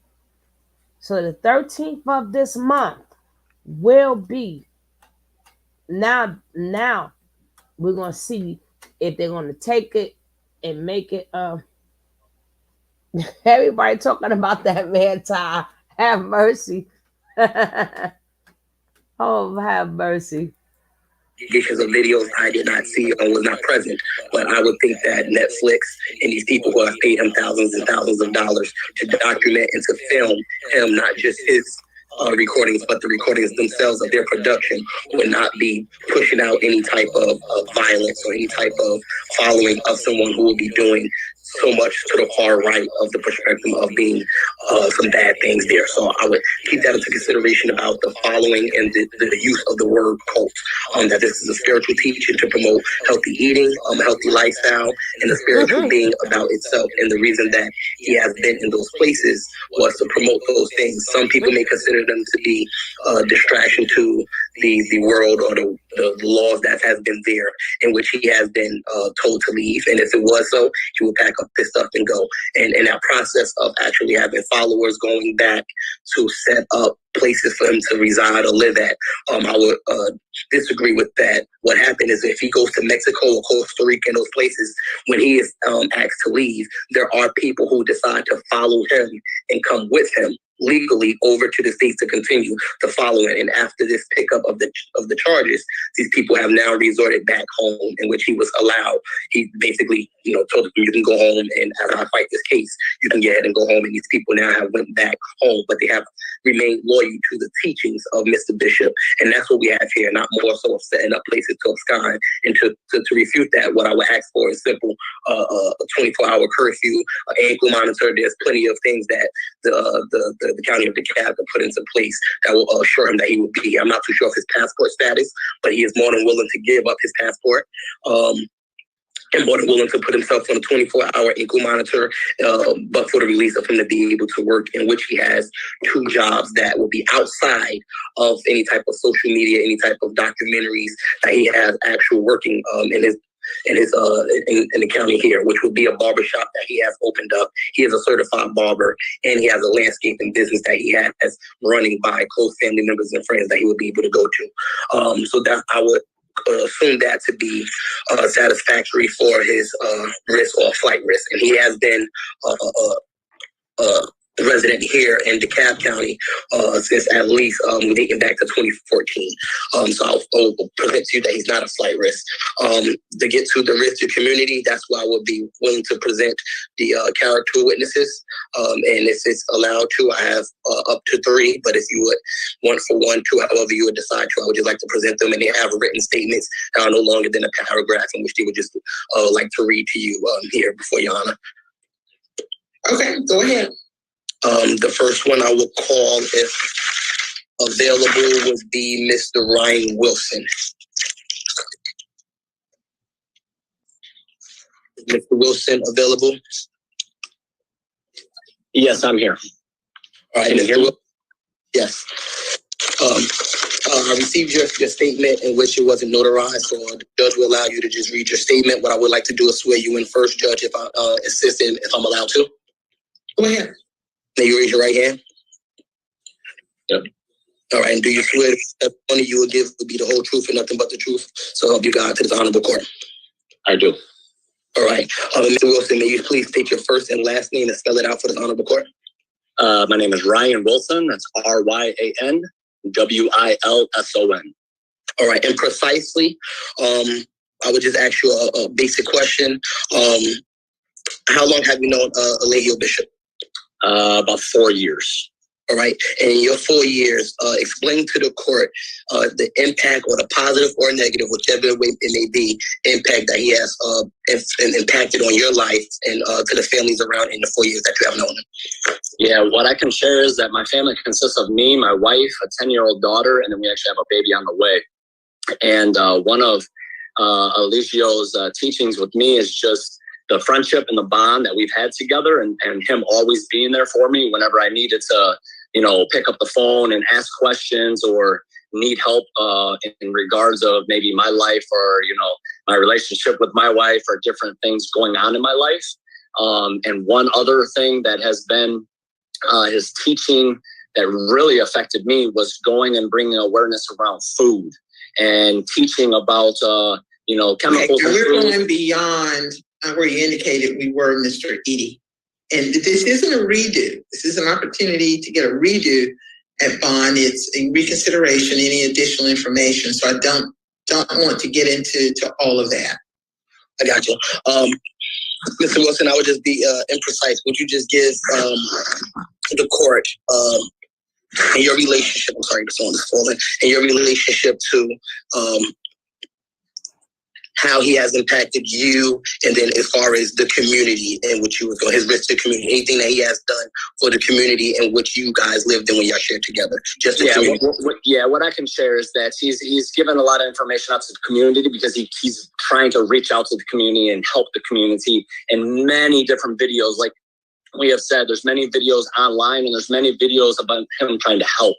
So the 13th of this month will be now we're going to see if they're going to take it and make it everybody talking about that man Ty. Have mercy. Oh, have mercy. Editions of videos I did not see or was not present, but I would think that Netflix and these people who have paid him thousands and thousands of dollars to document and to film him, not just his recordings, but the recordings themselves of their production, would not be pushing out any type of violence or any type of following of someone who will be doing so much to the far right of the perspective of being some bad things there. So I would keep that into consideration about the following and the use of the word cult. That this is a spiritual teaching to promote healthy eating, healthy lifestyle, and the spiritual being about itself. And the reason that he has been in those places was to promote those things. Some people may consider them to be a distraction to the world or the laws that has been there, in which he has been told to leave. And if it was so, he would pack up his stuff and go. And in that process of actually having followers going back to set up places for him to reside or live at, I would disagree with that. What happened is if he goes to Mexico or Costa Rica and those places, when he is asked to leave, there are people who decide to follow him and come with him legally over to the states to continue to follow it. And after this pickup of the charges, these people have now resorted back home, in which he was allowed. He basically, told them, you can go home, and as I fight this case, you can get ahead and go home. And these people now have went back home, but they have remained loyal to the teachings of Mr. Bishop. And that's what we have here, not more so of setting up places to abscond. And to refute that, what I would ask for is simple, a 24-hour curfew, an ankle monitor. There's plenty of things that the county of DeKalb put into place that will assure him that he will be here. I'm not too sure of his passport status, but he is more than willing to give up his passport. And more than willing to put himself on a 24-hour ankle monitor, but for the release of him to be able to work, in which he has 2 jobs that will be outside of any type of social media, any type of documentaries, that he has actual working in his in his in the county here, which would be a barber shop that he has opened up. He is a certified barber, and he has a landscaping business that he has running by close family members and friends that he would be able to go to. So that I would assume that to be satisfactory for his risk or flight risk, and he has been resident here in DeKalb County since at least dating back to 2014. So I'll present to you that he's not a flight risk. To get to the risk to community, that's why I would be willing to present the character witnesses. And if it's allowed to, I have up to 3. But if you would one for 1, 2, however you would decide to, I would just like to present them, and they have written statements that are no longer than a paragraph in which they would just like to read to you here before Your Honor. Okay, go ahead. The first one I will call, if available, would be Mr. Ryan Wilson. Is Mr. Wilson available? Yes, I'm here. All right, Mr. Wilson. Yes. I received your statement in which it wasn't notarized, so the judge will allow you to just read your statement. What I would like to do is swear you in first, Judge, if I insist and if I'm allowed to. Go ahead. May you raise your right hand? Yep. All right, and do you swear that the money you will give will be the whole truth and nothing but the truth? So help you God to this honorable court. I do. All right. Mr. Wilson, may you please state your first and last name and spell it out for this honorable court? My name is Ryan Wilson. That's RyanWilson. All right, and precisely, I would just ask you a basic question. How long have you known Alejo Bishop? About 4 years. All right. And in your 4 years, explain to the court the impact, or the positive or negative, whichever way it may be, impact that he has impacted on your life and to the families around in the 4 years that you have known him. Yeah, what I can share is that my family consists of me, my wife, a 10-year-old daughter, and then we actually have a baby on the way. And one of Alejo's teachings with me is just the friendship and the bond that we've had together, and him always being there for me whenever I needed to, pick up the phone and ask questions or need help in regards of maybe my life or, my relationship with my wife or different things going on in my life. And one other thing that has been his teaching that really affected me was going and bringing awareness around food and teaching about, chemicals. Okay, we're going beyond where you indicated we were, Mr. Edie. And this isn't a redo. This is an opportunity to get a redo at bond. It's a reconsideration, any additional information. So I don't want to get into all of that. I got you. Mr. Wilson, I would just be imprecise. Would you just give the court in your relationship, I'm sorry, the phone is falling, in your relationship to how he has impacted you, and then as far as the community in which you was going, his risk to the community, anything that he has done for the community in which you guys lived in when y'all shared together. Just the community. What I can share is that he's given a lot of information out to the community because he's trying to reach out to the community and help the community in many different videos. Like we have said, there's many videos online and there's many videos about him trying to help.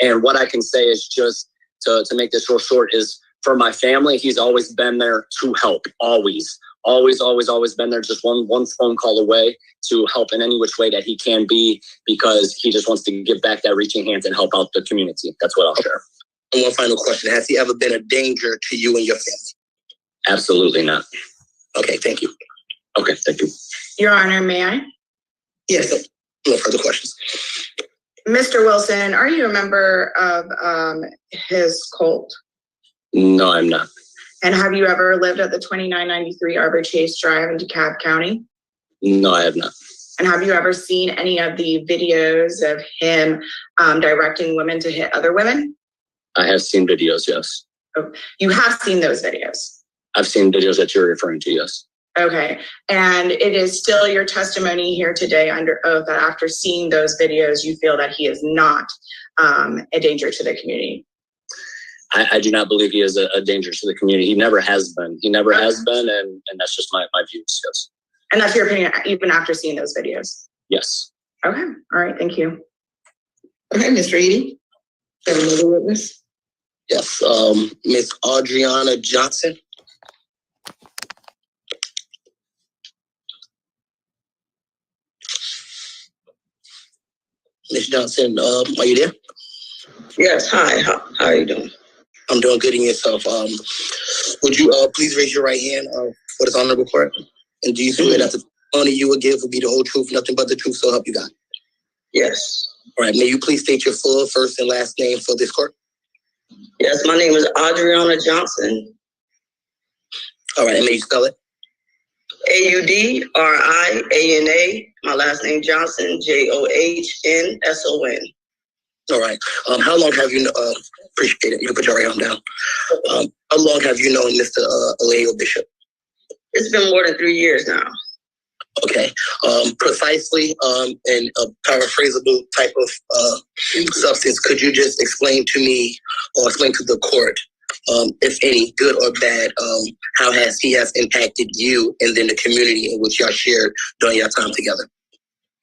And what I can say is just to make this real short is, for my family, he's always been there to help. Always been there. Just one phone call away to help in any which way that he can be, because he just wants to give back that reaching hands and help out the community. That's what I'll share. And one final question. Has he ever been a danger to you and your family? Absolutely not. Okay, thank you. Okay, thank you. Your Honor, may I? Yes, no further questions. Mr. Wilson, are you a member of his cult? No, I'm not. And have you ever lived at the 2993 Arbor Chase Drive in DeKalb County? No, I have not. And have you ever seen any of the videos of him directing women to hit other women? I have seen videos, yes. Oh, you have seen those videos? I've seen videos that you're referring to, yes. Okay. And it is still your testimony here today under oath that after seeing those videos, you feel that he is not a danger to the community? I do not believe he is a danger to the community. He never has been. He never has been, and that's just my views, yes. And that's your opinion even after seeing those videos? Yes. Okay. All right. Thank you. Okay, Mr. Edie. Have another witness? Yes, Miss Adriana Johnson. Ms. Johnson, are you there? Yes, hi. How are you doing? I'm doing good in yourself. Would you please raise your right hand for this honorable court? And do you swear that the testimony you will give will be the whole truth, nothing but the truth, so help you God? Yes. All right. May you please state your full first and last name for this court? Yes, my name is Adriana Johnson. All right. And may you spell it? Audriana. My last name Johnson. Johnson. All right. How long have you appreciate it? You can put your right arm down. How long have you known Mr. Alejo Bishop? It's been more than 3 years now. Okay. Precisely in a paraphrasable type of substance, could you just explain to me or explain to the court, if any, good or bad, how he has impacted you and then the community in which y'all shared during your time together?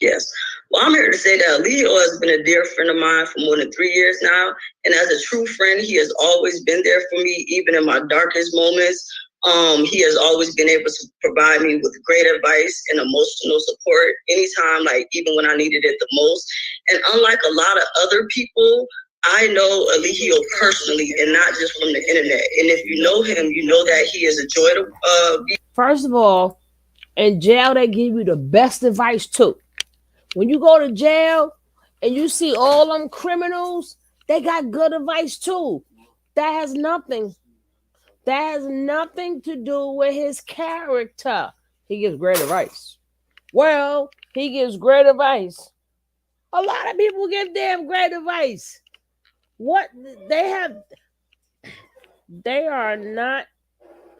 Yes. Well, I'm here to say that Alejo has been a dear friend of mine for more than 3 years now. And as a true friend, he has always been there for me, even in my darkest moments. He has always been able to provide me with great advice and emotional support anytime, like even when I needed it the most. And unlike a lot of other people, I know Alejo personally and not just from the internet. And if you know him, you know that he is a joy to be. First of all, in jail they give you the best advice too. When you go to jail and you see all them criminals, they got good advice too. That has nothing. That has nothing to do with his character. He gives great advice. Well, he gives great advice. A lot of people give them great advice. What they have, they are not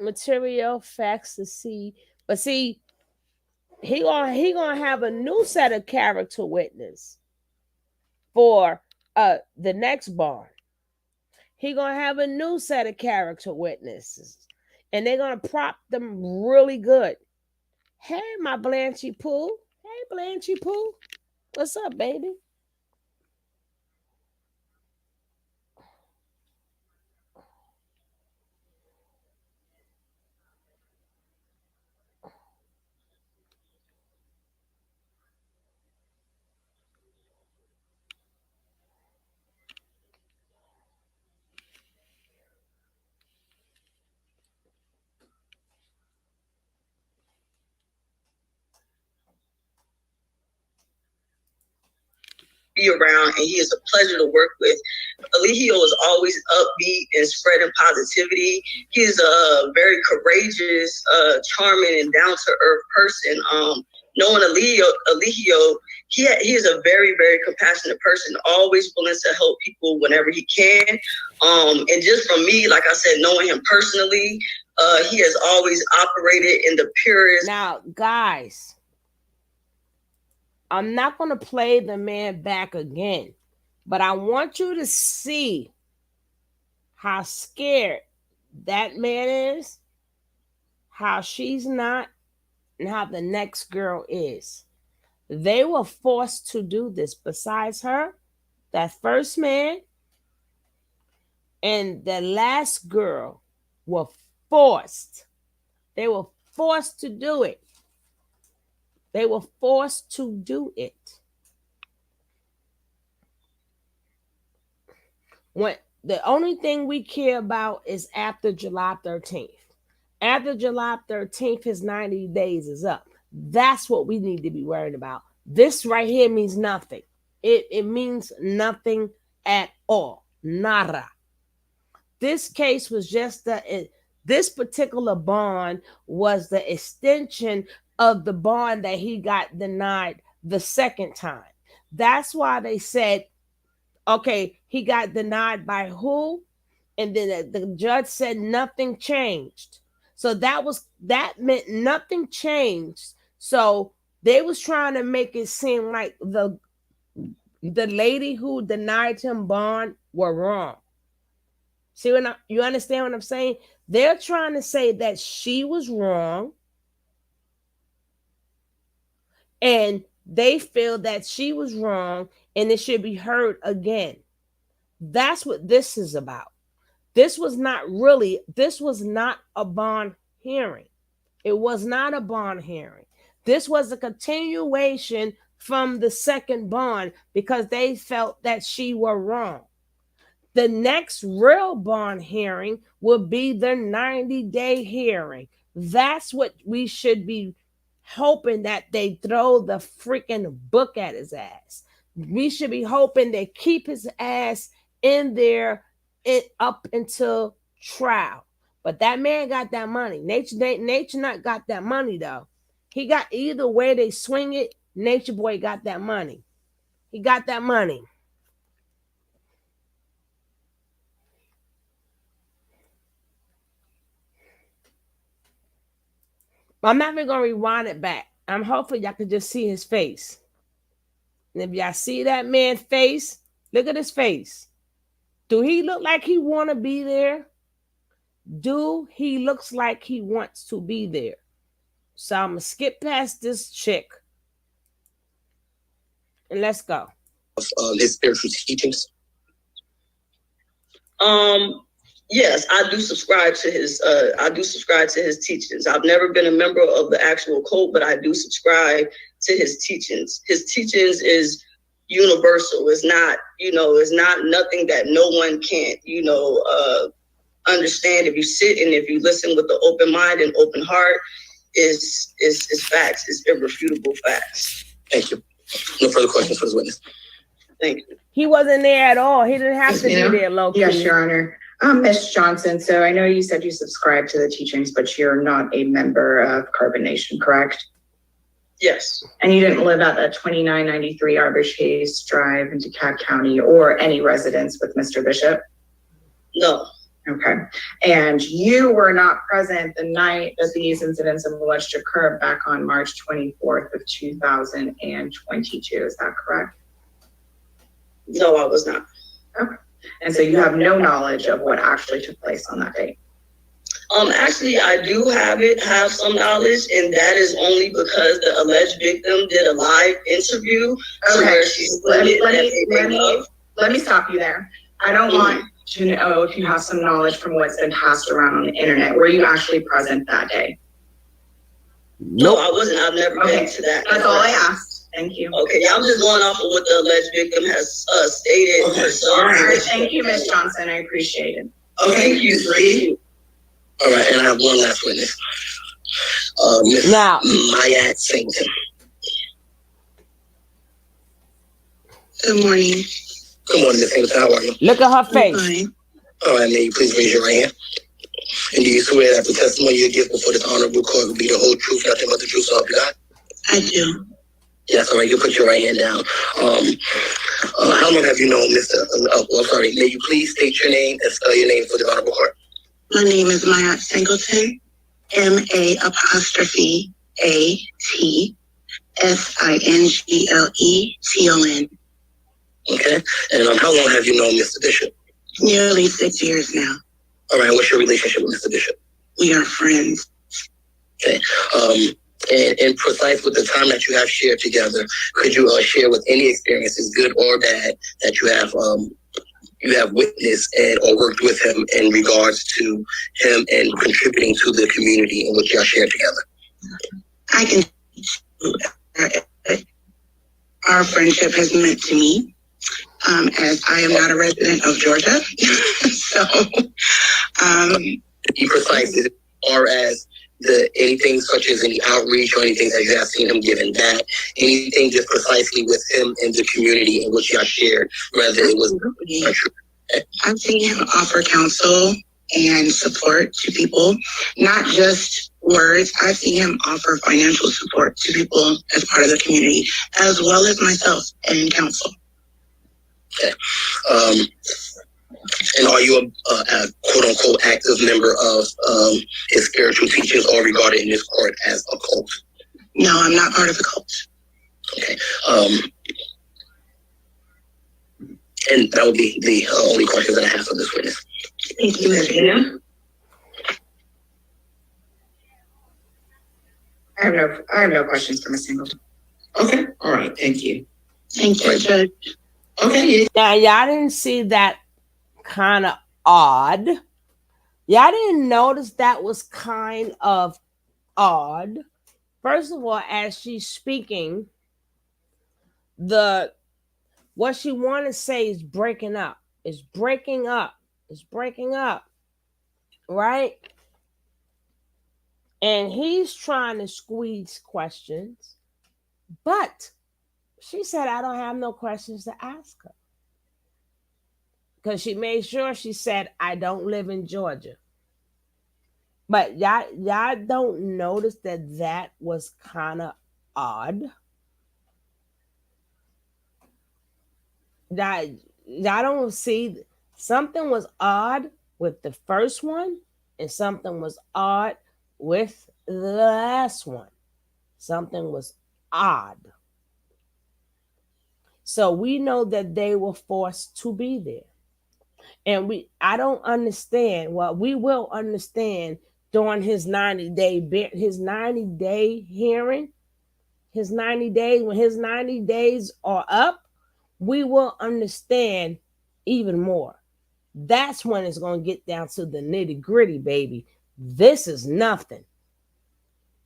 material facts to see. But see, he gonna have a new set of character witness for the next bar. He gonna have a new set of character witnesses, and they're gonna prop them really good. Hey, my Blanchy Pooh. Hey, Blanchy Pooh. What's up, baby? Be around, and he is a pleasure to work with. Alejo is always upbeat and spreading positivity. He's a very courageous, charming, and down to earth person. Knowing Alejo, he is a very, very compassionate person, always willing to help people whenever he can. And just from me, like I said, knowing him personally, he has always operated in the purest. Now, guys, I'm not going to play the man back again, but I want you to see how scared that man is, how she's not, and how the next girl is. They were forced to do this. Besides her, that first man and the last girl were forced. They were forced to do it. They were forced to do it. When the only thing we care about is after July 13th. After July 13th, his 90 days is up. That's what we need to be worried about. This right here means nothing. It means nothing at all. Nada. This case was just this particular bond was the extension of the bond that he got denied the second time. That's why they said, okay, he got denied by who? And then the judge said nothing changed. So that meant nothing changed. So they was trying to make it seem like the lady who denied him bond were wrong. See what you understand what I'm saying? They're trying to say that she was wrong, and they feel that she was wrong and it should be heard again. That's what this is about. This was not a bond hearing. It was not a bond hearing. This was a continuation from the second bond because they felt that she were wrong. The next real bond hearing will be the 90-day hearing. That's what we should be hoping, that they throw the freaking book at his ass. We should be hoping they keep his ass in there up until trial. But that man got that money. Nature not got that money though. He got, either way they swing it, Nature Boy got that money. He got that money. I'm not even gonna rewind it back. I'm hoping y'all can just see his face. And if y'all see that man's face, look at his face. Do he look like he wanna be there? Do he looks like he wants to be there? So I'm gonna skip past this chick and let's go. His spiritual teachings. Yes, I do subscribe to his. I do subscribe to his teachings. I've never been a member of the actual cult, but I do subscribe to his teachings. His teachings is universal. It's not, it's not nothing that no one can't, understand. If you sit and if you listen with an open mind and open heart, is facts. It's irrefutable facts. Thank you. No further questions for this witness. Thank you. He wasn't there at all. He didn't have to be there, low-key. Yes, Your Honor. Ms. Johnson, so I know you said you subscribe to the teachings, but you're not a member of Carbon Nation, correct? Yes. And you didn't live at the 2993 Arbor Chase Drive in DeKalb County or any residence with Mr. Bishop? No. Okay. And you were not present the night that these incidents alleged occurred back on March 24th of 2022, is that correct? No, I was not. Okay. And so you have no knowledge of what actually took place on that date? Actually, I do have some knowledge, and that is only because the alleged victim did a live interview. Okay, Where let me stop you there. I don't want to know if you have some knowledge from what's been passed around on the internet. Were you actually present that day? No, I wasn't. I've never been to that. That's all I asked. Thank you. Okay, I'm just going off of what the alleged victim has stated. Okay. All right, thank you, Ms. Johnson. I appreciate it. Okay, thank you, Free. All right, and I have one last witness. Ms. Now, Mayat Singleton. Good morning. Good morning, Ms. Singleton. How are you? Look at her face. Fine. All right, may you please raise your right hand? And do you swear that the testimony you give before this honorable court will be the whole truth, nothing but the truth, so help you God? I do. Yes, all right, you put your right hand down. How long have you known Mr. May you please state your name and spell your name for the honorable court? My name is Mayat Singleton, MA'Singleton. Okay, and how long have you known Mr. Bishop? Nearly 6 years now. All right, what's your relationship with Mr. Bishop? We are friends. Okay, and precise with the time that you have shared together, could you share with any experiences, good or bad, that you have witnessed and or worked with him in regards to him and contributing to the community in which y'all shared together? I can. Our friendship has meant to me, as I am not a resident of Georgia. So, be precise as far as anything such as any outreach or anything that you have seen him giving back, anything just precisely with him and the community in which y'all shared, whether it was. I've seen him offer counsel and support to people, not just words. I've seen him offer financial support to people as part of the community, as well as myself and counsel. Okay. And are you a quote unquote active member of his spiritual teachings or regarded in this court as a cult? No, I'm not part of the cult. Okay. And that would be the only questions that I have for this witness. Thank you, Ms. I have no questions for Ms. Singleton. Okay, all right, thank you. Thank you, Judge. Okay. Now, y'all didn't see that kind of odd. Y'all didn't notice that was kind of odd. First of all, as she's speaking, the what she want to say is breaking up. It's breaking up. It's breaking up. Right? And he's trying to squeeze questions, but she said, I don't have no questions to ask her. Because she made sure she said, I don't live in Georgia. But y'all don't notice that was kind of odd. Y'all don't see something was odd with the first one, and something was odd with the last one. Something was odd. So we know that they were forced to be there. And I don't understand. Well, we will understand during his 90-day hearing, his 90 days, when his 90 days are up, we will understand even more. That's when it's going to get down to the nitty gritty, baby. This is nothing.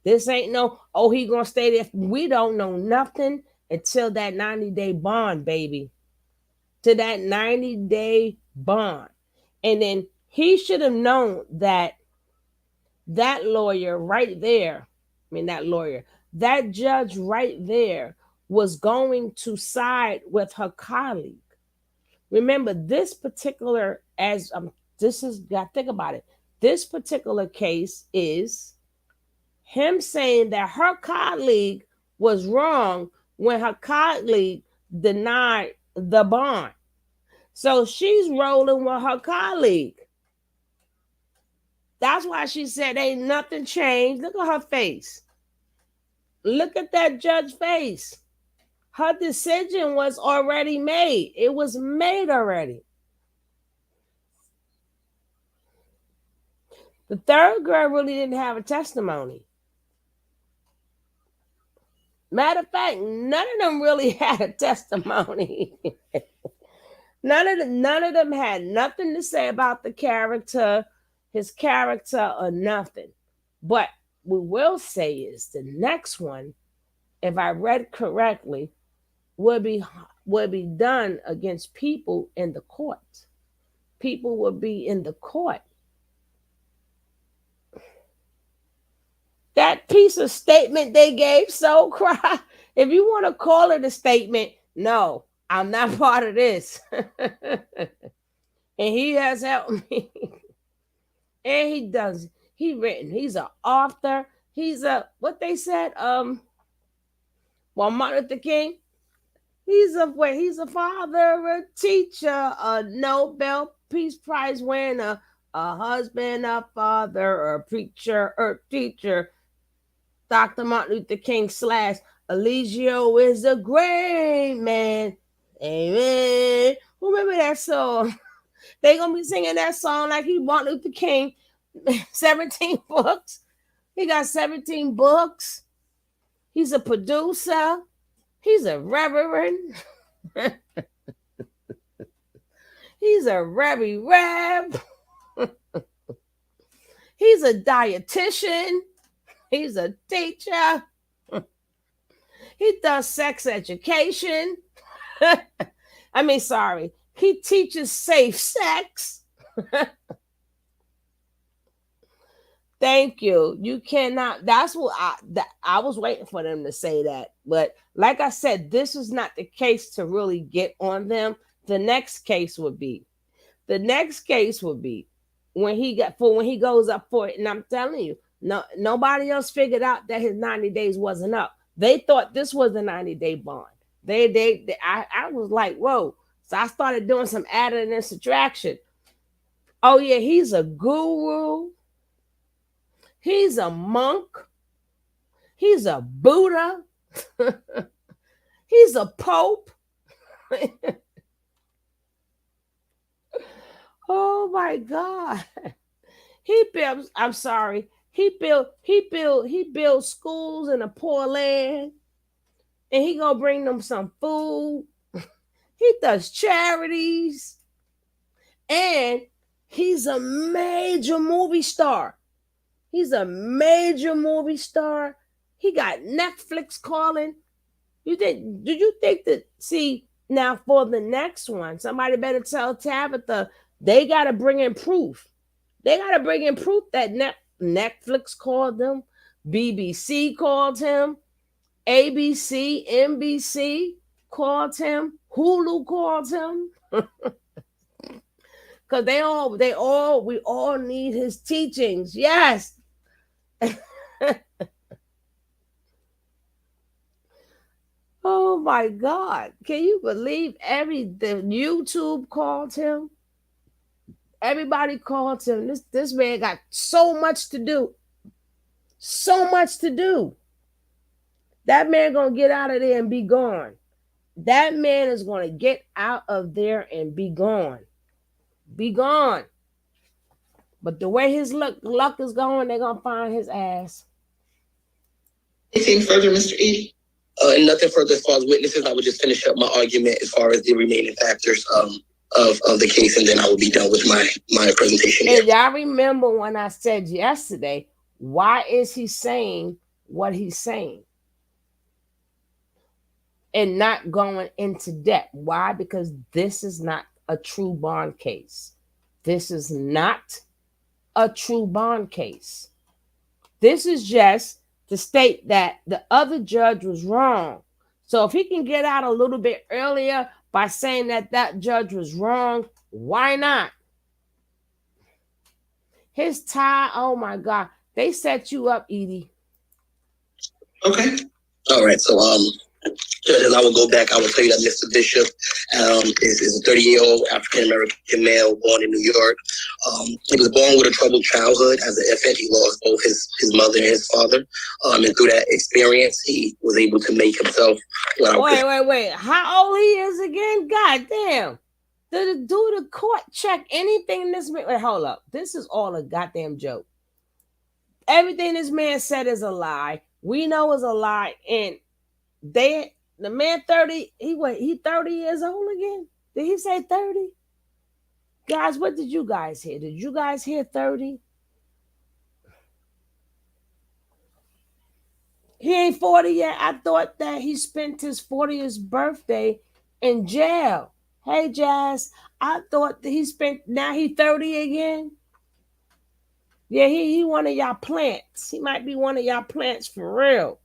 This ain't no, oh, he going to stay there. We don't know nothing until that 90-day bond, baby. To that 90-day bond. And then he should have known that lawyer right there, that judge right there was going to side with her colleague. Remember, this particular, gotta think about it. This particular case is him saying that her colleague was wrong when her colleague denied the bond. So she's rolling with her colleague. That's why she said ain't nothing changed. Look at her face. Look at that judge's face. Her decision was already made. It was made already. The third girl really didn't have a testimony. Matter of fact, none of them really had a testimony. None of them had nothing to say about the character, his character, or nothing. But we will say is the next one, if I read correctly, would be done against people in the court. People would be in the court. That piece of statement they gave, so cry. If you want to call it a statement, no, I'm not part of this. And he has helped me. And he does. He's an author. He's what they said, Martin Luther King. He's a father, a teacher, a Nobel Peace Prize winner, a husband, a father, a preacher, or teacher. Dr. Martin Luther King / Eligio is a great man. Amen. Remember that song? They gonna be singing that song like he Martin Luther King. 17 books. He got 17 books. He's a producer. He's a reverend. He's a reb. He's a dietitian. He's a teacher. He does sex education. He teaches safe sex. Thank you. You cannot. That's what I was waiting for them to say that. But like I said, this is not the case to really get on them. The next case would be when he goes up for it. And I'm telling you, nobody else figured out that his 90 days wasn't up. They thought this was a 90-day bond. I was like, whoa. So I started doing some adding and subtraction. Oh yeah, he's a guru. He's a monk. He's a Buddha. He's a pope. Oh my God. He builds schools in a poor land. And he gonna bring them some food. He does charities. And he's a major movie star. He got Netflix calling. Did you think that? See, now for the next one, somebody better tell Tabitha they got to bring in proof. They got to bring in proof that Netflix called them, BBC called him, ABC, NBC called him, Hulu called him. Because we all need his teachings. Yes. Oh my God. Can you believe the YouTube called him? Everybody called him. This man got so much to do. So much to do. That man gonna get out of there and be gone. That man is gonna get out of there and be gone. Be gone. But the way his luck is going, they're gonna find his ass. Anything further, Mr. Edie? And nothing further as far as witnesses. I would just finish up my argument as far as the remaining factors of the case, and then I will be done with my presentation. And y'all remember when I said yesterday, why is he saying what he's saying and not going into depth? Why? Because this is not a true bond case. This is not a true bond case. This is just to state that the other judge was wrong. So if he can get out a little bit earlier by saying that judge was wrong, why not? His tie, oh my God. They set you up, Edie. Okay. All right. So, judges, I will go back. I will tell you that Mr. Bishop is a 30-year-old African-American male born in New York. He was born with a troubled childhood. As an infant, he lost both his mother and his father. And through that experience, he was able to make himself. Wait. How old he is again? God damn. Did the court check anything in this man? Wait, hold up. This is all a goddamn joke. Everything this man said is a lie. We know is a lie. And the man 30, he 30 years old again? Did he say 30? Guys, what did you guys hear? Did you guys hear 30? He ain't 40 yet. I thought that he spent his 40th birthday in jail. Hey, Jazz, I thought that now he 30 again. Yeah, he one of y'all plants. He might be one of y'all plants for real.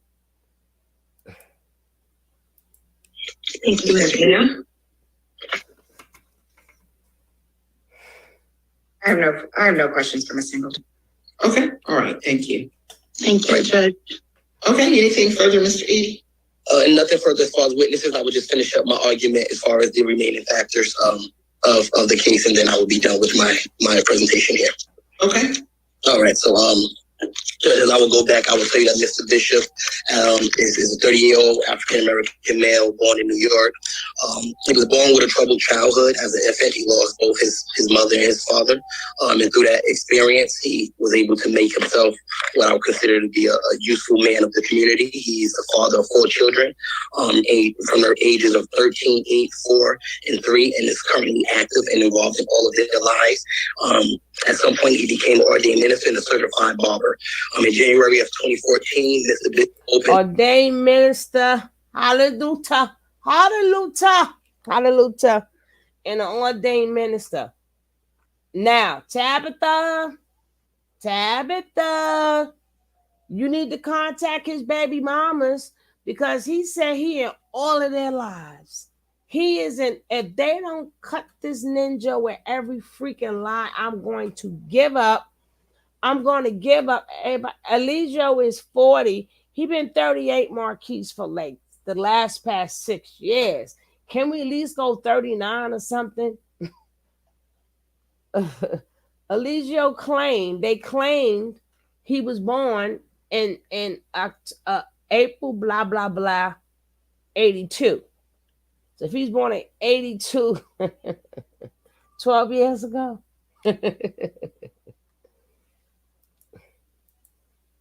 Thank you, Ms. I have no questions for Ms. Singleton. Okay. All right. Thank you. Thank you, Judge. Okay. Anything further, Mr. Edie? And nothing further as far as witnesses. I will just finish up my argument as far as the remaining factors of the case, and then I will be done with my presentation here. Okay. All right. So, judges, I will go back. I will tell you that Mr. Bishop is a 30-year-old African-American male born in New York. He was born with a troubled childhood. As an infant, he lost both his mother and his father. And through that experience, he was able to make himself what I would consider to be a useful man of the community. He's the father of 4 children, from their ages of 13, 8, 4, and 3, and is currently active and involved in all of their lives. At some point, he became an ordained minister and a certified barber. In January of 2014, Mr. Bishop opened. Ordained minister. Hallelujah. Hallelujah. Hallelujah. And an ordained minister. Now, Tabitha, you need to contact his baby mamas because he said he in all of their lives. He isn't, if they don't cut this ninja with every freaking lie, I'm going to give up. I'm going to give up. Eligio is 40. He been 38, Marquise, for like the past 6 years. Can we at least go 39 or something? Eligio claimed he was born in April blah blah blah 82. So if he's born in 82, 12 years ago.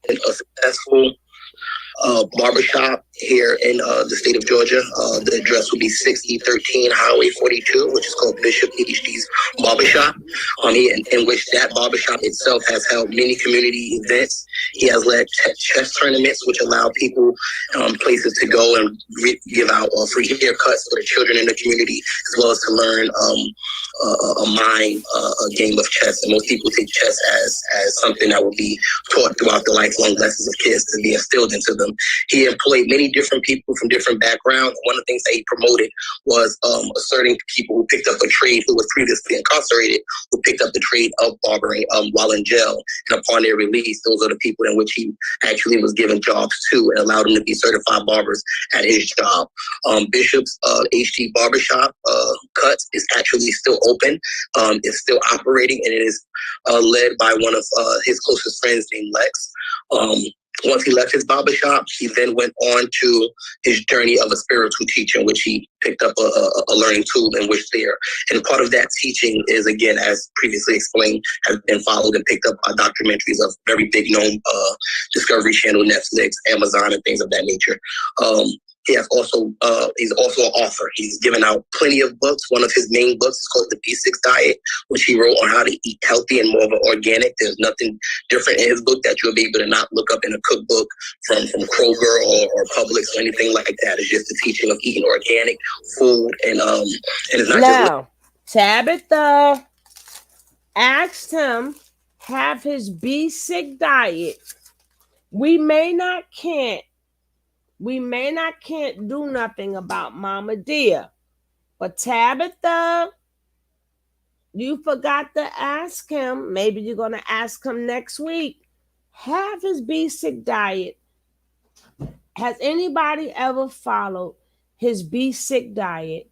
A successful barbershop here in the state of Georgia. The address will be 6013 Highway 42, which is called Bishop HD's Barbershop, in which that barbershop itself has held many community events. He has led chess tournaments, which allow people places to go and give out free haircuts for the children in the community, as well as to learn a game of chess. And most people take chess as something that will be taught throughout the lifelong lessons of kids to be instilled into them. He employed many different people from different backgrounds. One of the things that he promoted was asserting people who picked up a trade who was previously incarcerated, who picked up the trade of barbering while in jail. And upon their release, those are the people in which he actually was given jobs to and allowed them to be certified barbers at his job. Bishop's HT Barbershop Cuts is actually still open. It's still operating, and it is led by one of his closest friends named Lex. Once he left his barbershop, he then went on to his journey of a spiritual teacher, in which he picked up a learning tool in which there. And part of that teaching is, again, as previously explained, has been followed and picked up by documentaries of very big known Discovery Channel, Netflix, Amazon, and things of that nature. He's also an author. He's given out plenty of books. One of his main books is called The B6 Diet, which he wrote on how to eat healthy and more of an organic. There's nothing different in his book that you'll be able to not look up in a cookbook from Kroger or Publix or anything like that. It's just the teaching of eating organic food, and it's not now, just Tabitha asked him have his B6 diet. We may not can't do nothing about Mama Dear. But Tabitha, you forgot to ask him. Maybe you're going to ask him next week. Have his B6 diet. Has anybody ever followed his B6 diet?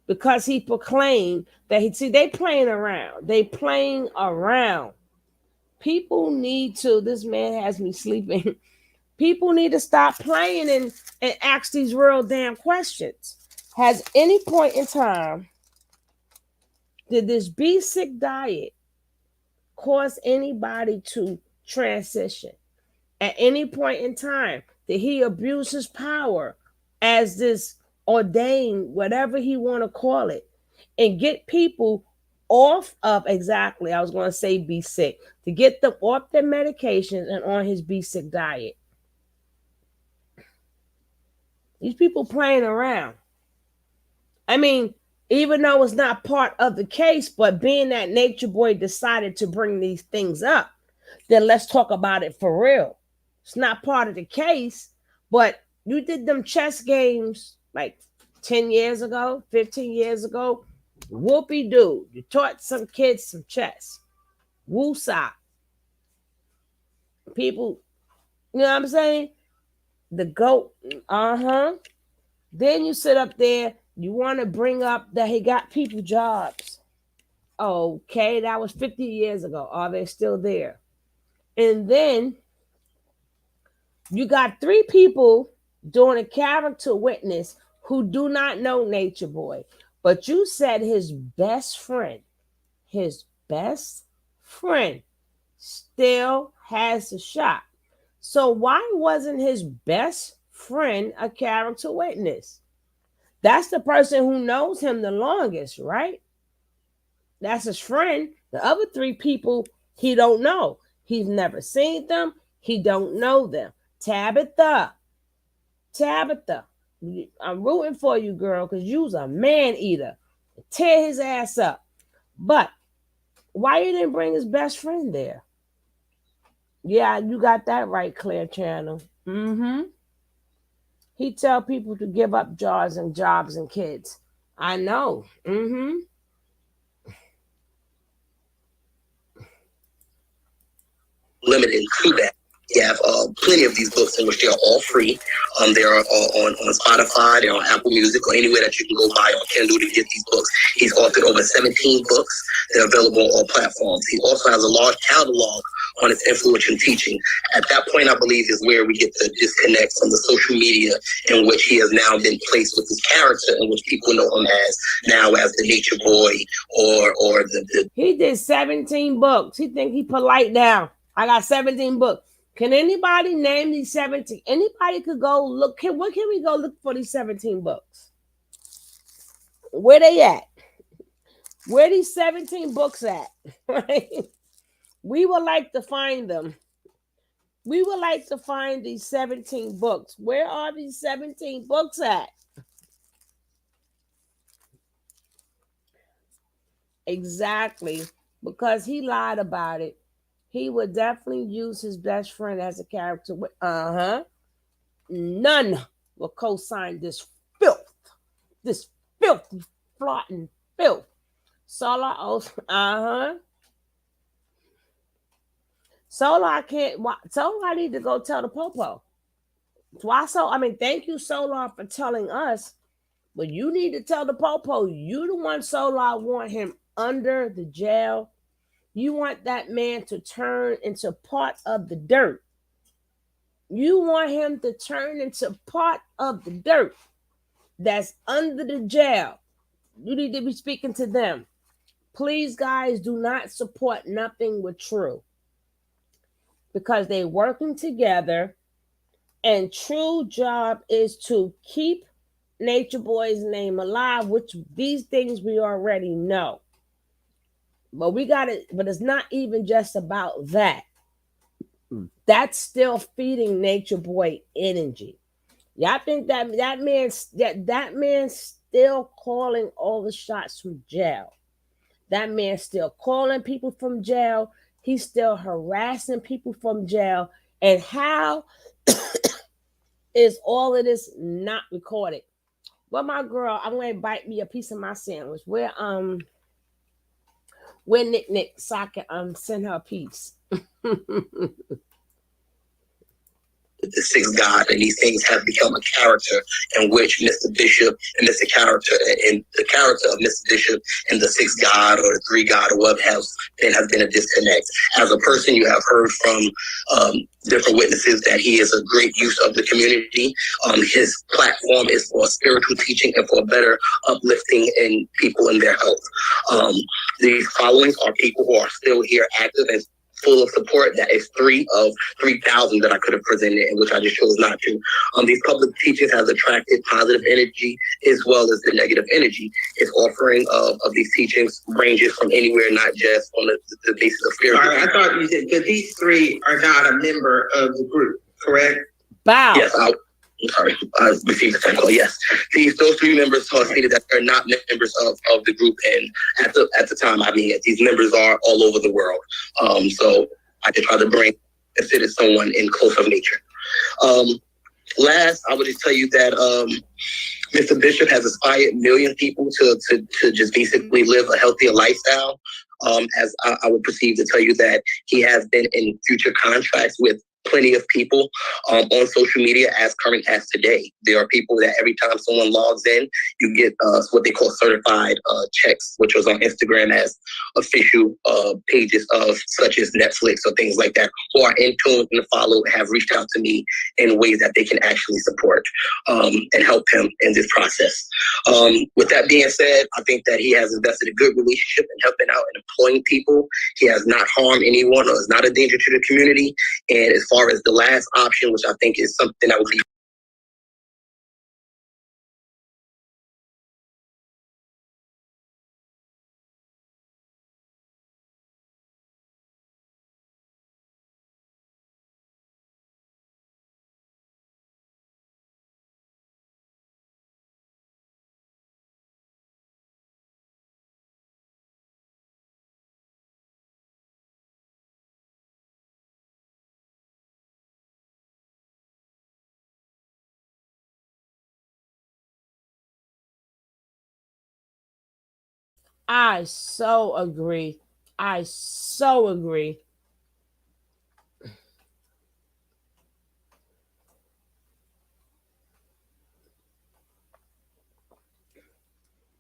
Because he proclaimed that they playing around. They playing around. People need to, this man has me sleeping. People need to stop playing and ask these real damn questions. Has any point in time did this B6 diet cause anybody to transition? At any point in time, did he abuse his power as this ordained, whatever he want to call it, and get people off of exactly, I was going to say B6, to get them off their medications and on his B6 diet? These people playing around. I mean, even though it's not part of the case, but being that Nature Boy decided to bring these things up, then let's talk about it for real. It's not part of the case, but you did them chess games like 10 years ago, 15 years ago. Whoopie-doo. You taught some kids some chess. Woosah. People, you know what I'm saying? The GOAT, Then you sit up there, you want to bring up that he got people jobs. Okay, that was 50 years ago. Are they still there? And then you got 3 people doing a character witness who do not know Nature Boy. But you said his best friend still has a shot. So why wasn't his best friend a character witness? That's the person who knows him the longest, right? That's his friend. The other 3 people he don't know. He's never seen them. He don't know them. Tabitha, I'm rooting for you, girl, because you's a man eater. Tear his ass up. But why you didn't bring his best friend there? Yeah, you got that right, Clear Channel. He tell people to give up jobs and kids. I know. Limited to that. You have plenty of these books in which they are all free. They are on Spotify, they're on Apple Music, or anywhere that you can go buy on Kindle to get these books. He's authored over 17 books. They're available on all platforms. He also has a large catalog on his influential teaching. At that point, I believe, is where we get the disconnect from the social media in which he has now been placed with his character, in which people know him as the Nature Boy or the. He did 17 books. He think he polite now. I got 17 books. Can anybody name these 17? Anybody could go look. Where can we go look for these 17 books? Where they at? Where these 17 books at? Right? We would like to find them. We would like to find these 17 books. Where are these 17 books at? Exactly. Because he lied about it. He would definitely use his best friend as a character. Uh-huh. None will co-sign this filth. This filthy, flaunting filth. Solar, uh-huh. Solar, I can't. Solar, I need to go tell the popo. Why so? I mean, thank you, Solar, for telling us. But you need to tell the popo. You the one, Solar, want him under the jail. You want that man to turn into part of the dirt. You want him to turn into part of the dirt that's under the jail. You need to be speaking to them. Please, guys, do not support nothing with True because they working together, and True job is to keep Nature Boy's name alive, which these things we already know. But we got it. But it's not even just about that. That's still feeding Nature Boy energy. Y'all think that man's still calling all the shots from jail. That man's still calling people from jail. He's still harassing people from jail. And how is all of this not recorded? Well, my girl, I'm gonna bite me a piece of my sandwich. Where Nick so I can send her a piece. The sixth God, and these things have become a character in which Mr. Bishop and Mr. Character and the character of Mr. Bishop and the sixth God or the three God or whatever has been a disconnect. As a person, you have heard from different witnesses that he is a great use of the community. His platform is for spiritual teaching and for better uplifting in people in their health. These followings are people who are still here active and full of support. That is 3 of 3,000 that I could have presented, and which I just chose not to. These public teachings has attracted positive energy as well as the negative energy. His offering of these teachings ranges from anywhere, not just on the basis of fear. I thought you said that these 3 are not a member of the group, correct? Wow. Yes, I'm sorry, I received a phone call. Yes, those 3 members stated that they're not members of the group, and at the time, I mean, these members are all over the world. So I just try to consider someone in close of nature. Last, I would just tell you that Mr. Bishop has inspired million people to just basically live a healthier lifestyle. As I would proceed to tell you that he has been in future contracts with plenty of people on social media as current as today. There are people that every time someone logs in, you get what they call certified checks, which was on Instagram as official pages of such as Netflix or things like that, who are in tune and follow, have reached out to me in ways that they can actually support and help him in this process. With that being said, I think that he has invested a good relationship in helping out and employing people. He has not harmed anyone or is not a danger to the community. And as far as the last option, which I think is something that would be I so agree. I so agree.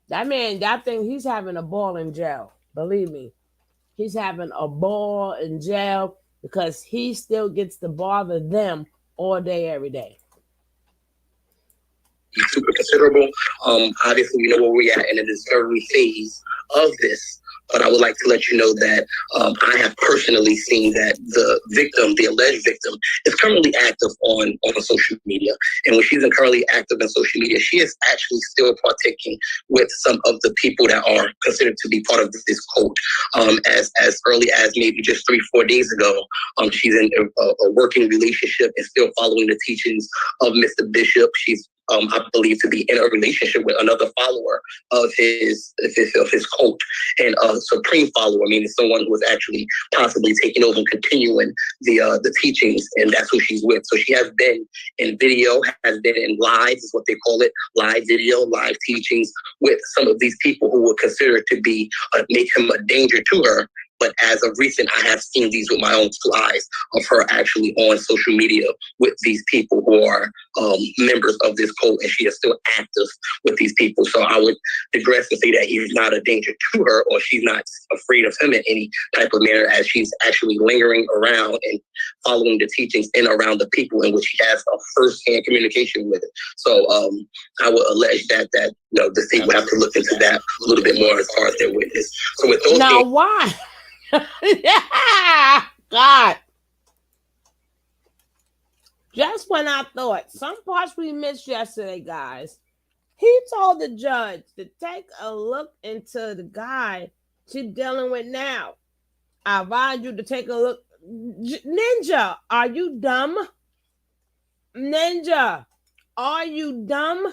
That man, that thing, he's having a ball in jail. Believe me. He's having a ball in jail because he still gets to bother them all day, every day. super considerable. Obviously, we know where we're at in the discovery phase of this, but I would like to let you know that I have personally seen that the victim, the alleged victim, is currently active on social media. And when she's currently active in social media, she is actually still partaking with some of the people that are considered to be part of this cult. As early as maybe just 3-4 days ago, she's in a working relationship and still following the teachings of Mr. Bishop. She's I believe to be in a relationship with another follower of his cult, and a supreme follower, meaning someone who is actually possibly taking over and continuing the teachings, and that's who she's with. So she has been in video, has been in live, is what they call it, live video, live teachings with some of these people who would consider to be make him a danger to her. But as of recent, I have seen these with my own two eyes of her actually on social media with these people who are members of this cult, and she is still active with these people. So I would digress and say that he's not a danger to her, or she's not afraid of him in any type of manner, as she's actually lingering around and following the teachings in around the people in which she has a first-hand communication with. So I would allege that the state would have to look into that a little bit more as far as their witness. So with those now, why? Yeah, God. Just when I thought some parts we missed yesterday, guys, he told the judge to take a look into the guy she's dealing with now. I advise you to take a look. Ninja, are you dumb? Ninja, are you dumb?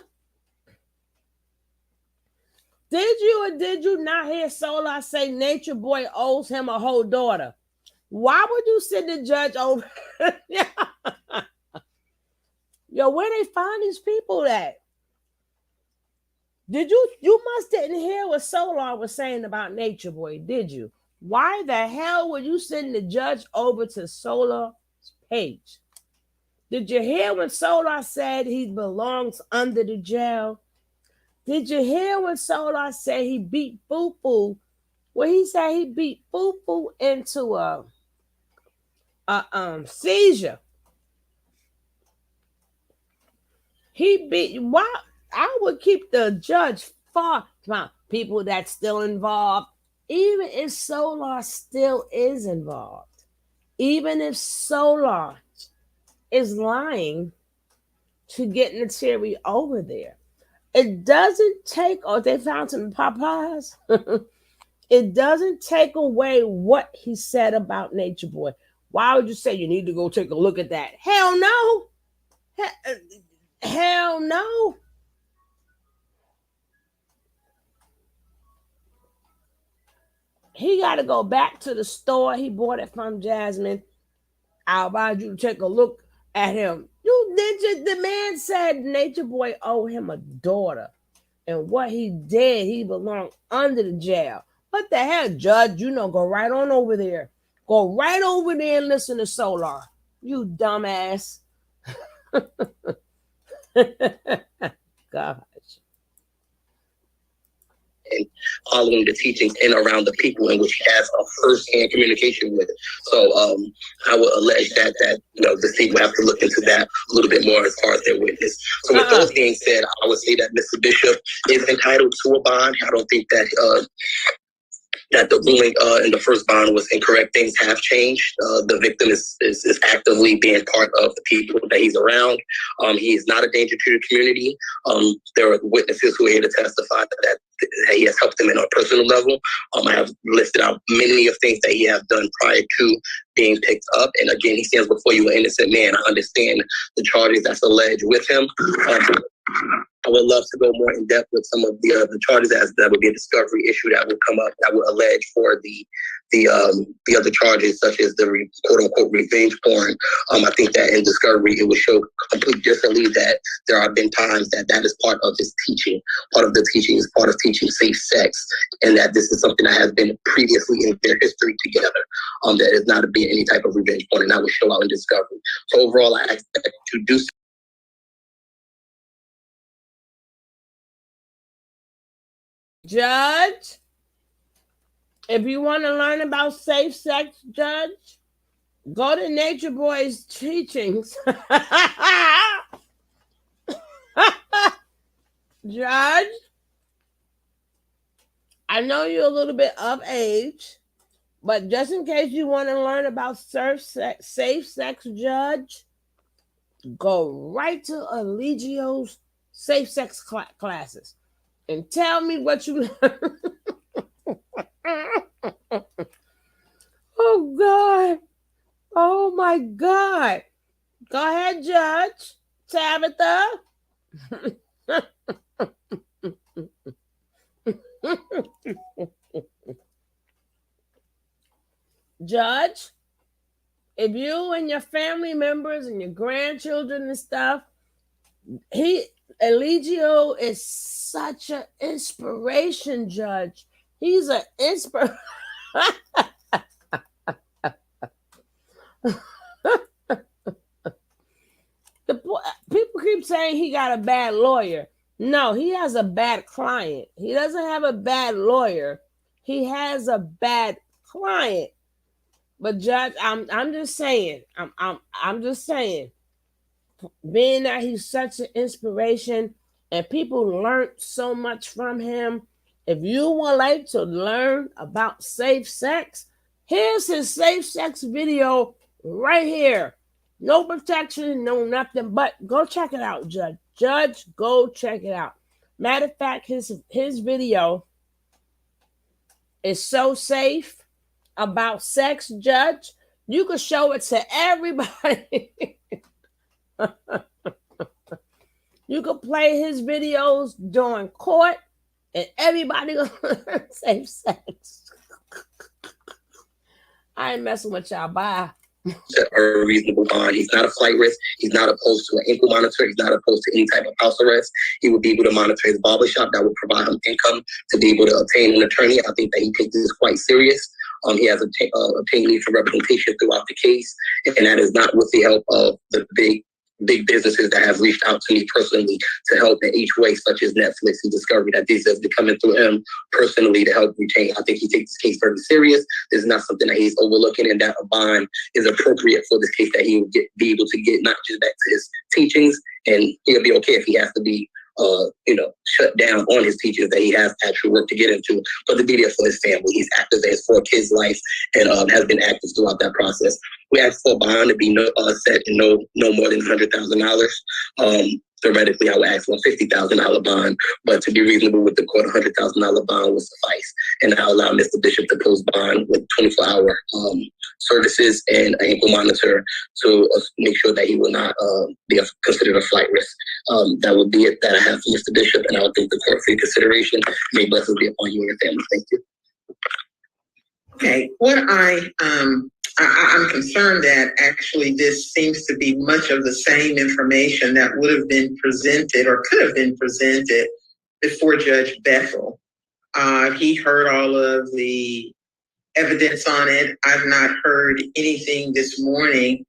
Did you or did you not hear Solar say Nature Boy owes him a whole daughter? Why would you send the judge over? Yo, where they find these people at? Did you must didn't hear what Solar was saying about Nature Boy, did you? Why the hell would you send the judge over to Solar's page? Did you hear when Solar said he belongs under the jail? Did you hear when Solar said he beat Fufu? Well, he said he beat Fufu into a seizure. He beat. Why? I would keep the judge far from people that's still involved, even if Solar still is involved, even if Solar is lying to get Nateri over there. It doesn't take, or they found some Popeyes. It doesn't take away what he said about Nature Boy. Why would you say you need to go take a look at that? Hell no. Hell no. He got to go back to the store. He bought it from Jasmine. I advise you to take a look at him. The man said Nature Boy owed him a daughter. And what he did, he belonged under the jail. What the hell, Judge? Go right on over there. Go right over there and listen to Solar. You dumbass. Gosh. And following the teachings in around the people in which he has a first-hand communication with. So I would allege that the state would have to look into that a little bit more as far as their witness. So with those being said, I would say that Mr. Bishop is entitled to a bond. I don't think that that the ruling in the first bond was incorrect. Things have changed. The victim is actively being part of the people that he's around. He is not a danger to the community. There are witnesses who are here to testify that he has helped them in a personal level. I have listed out many of things that he has done prior to being picked up. And again, he stands before you an innocent man. I understand the charges that's alleged with him. I would love to go more in depth with some of the charges, as that would be a discovery issue that would come up that would allege for the other charges, such as the quote unquote revenge porn. I think that in discovery it would show completely differently that there have been times that is part of his teaching. Part of the teaching is part of teaching safe sex, and that this is something that has been previously in their history together. That is not being any type of revenge porn, and that would show out in discovery. So overall, I expect to do. Judge, if you want to learn about safe sex, Judge, go to Nature Boy's teachings. Judge, I know you're a little bit of age, but just in case you want to learn about safe sex, Judge, go right to Allegio's safe sex classes and tell me what you learned. Oh, God. Oh, my God. Go ahead, Judge. Tabitha. Judge, if you and your family members and your grandchildren and stuff, Eligio is such an inspiration, Judge. He's an inspiration. People keep saying he got a bad lawyer. No, he has a bad client. He doesn't have a bad lawyer. He has a bad client. But Judge, I'm just saying. I'm just saying. Being that he's such an inspiration and people learned so much from him, if you would like to learn about safe sex, here's his safe sex video right here. No protection, no nothing, but go check it out, Judge. Judge, go check it out. Matter of fact, his video is so safe about sex, Judge. You could show it to everybody. You could play his videos during court, and everybody gonna learn safe sex. I ain't messing with y'all. Bye. A reasonable bond. He's not a flight risk. He's not opposed to an ankle monitor. He's not opposed to any type of house arrest. He would be able to monitor his barbershop. That would provide him income to be able to obtain an attorney. I think that he takes this quite serious. He has obtained leave for representation throughout the case, and that is not with the help of the big businesses that have reached out to me personally to help in each way, such as Netflix and Discovery, that these have been coming through him personally to help retain. I think he takes this case very serious. This is not something that he's overlooking, and that a bond is appropriate for this case, that he will be able to get not just back to his teachings, and he'll be okay if he has to be shut down on his teachings, that he has actual work to get into, but to be there for his family. He's active in his 4 kids' life and has been active throughout that process. We asked for a bond to be set in no more than $100,000. Theoretically, I would ask for a $50,000 bond, but to be reasonable with the court, a $100,000 bond would suffice. And I allow Mr. Bishop to post bond with 24-hour services and an ankle monitor to make sure that he will not be considered a flight risk. That would be it that I have for Mr. Bishop, and I would thank the court for your consideration. May blessings be upon you and your family. Thank you. Okay, what I'm concerned that actually this seems to be much of the same information that would have been presented or could have been presented before Judge Bethel. He heard all of the evidence on it. I've not heard anything this morning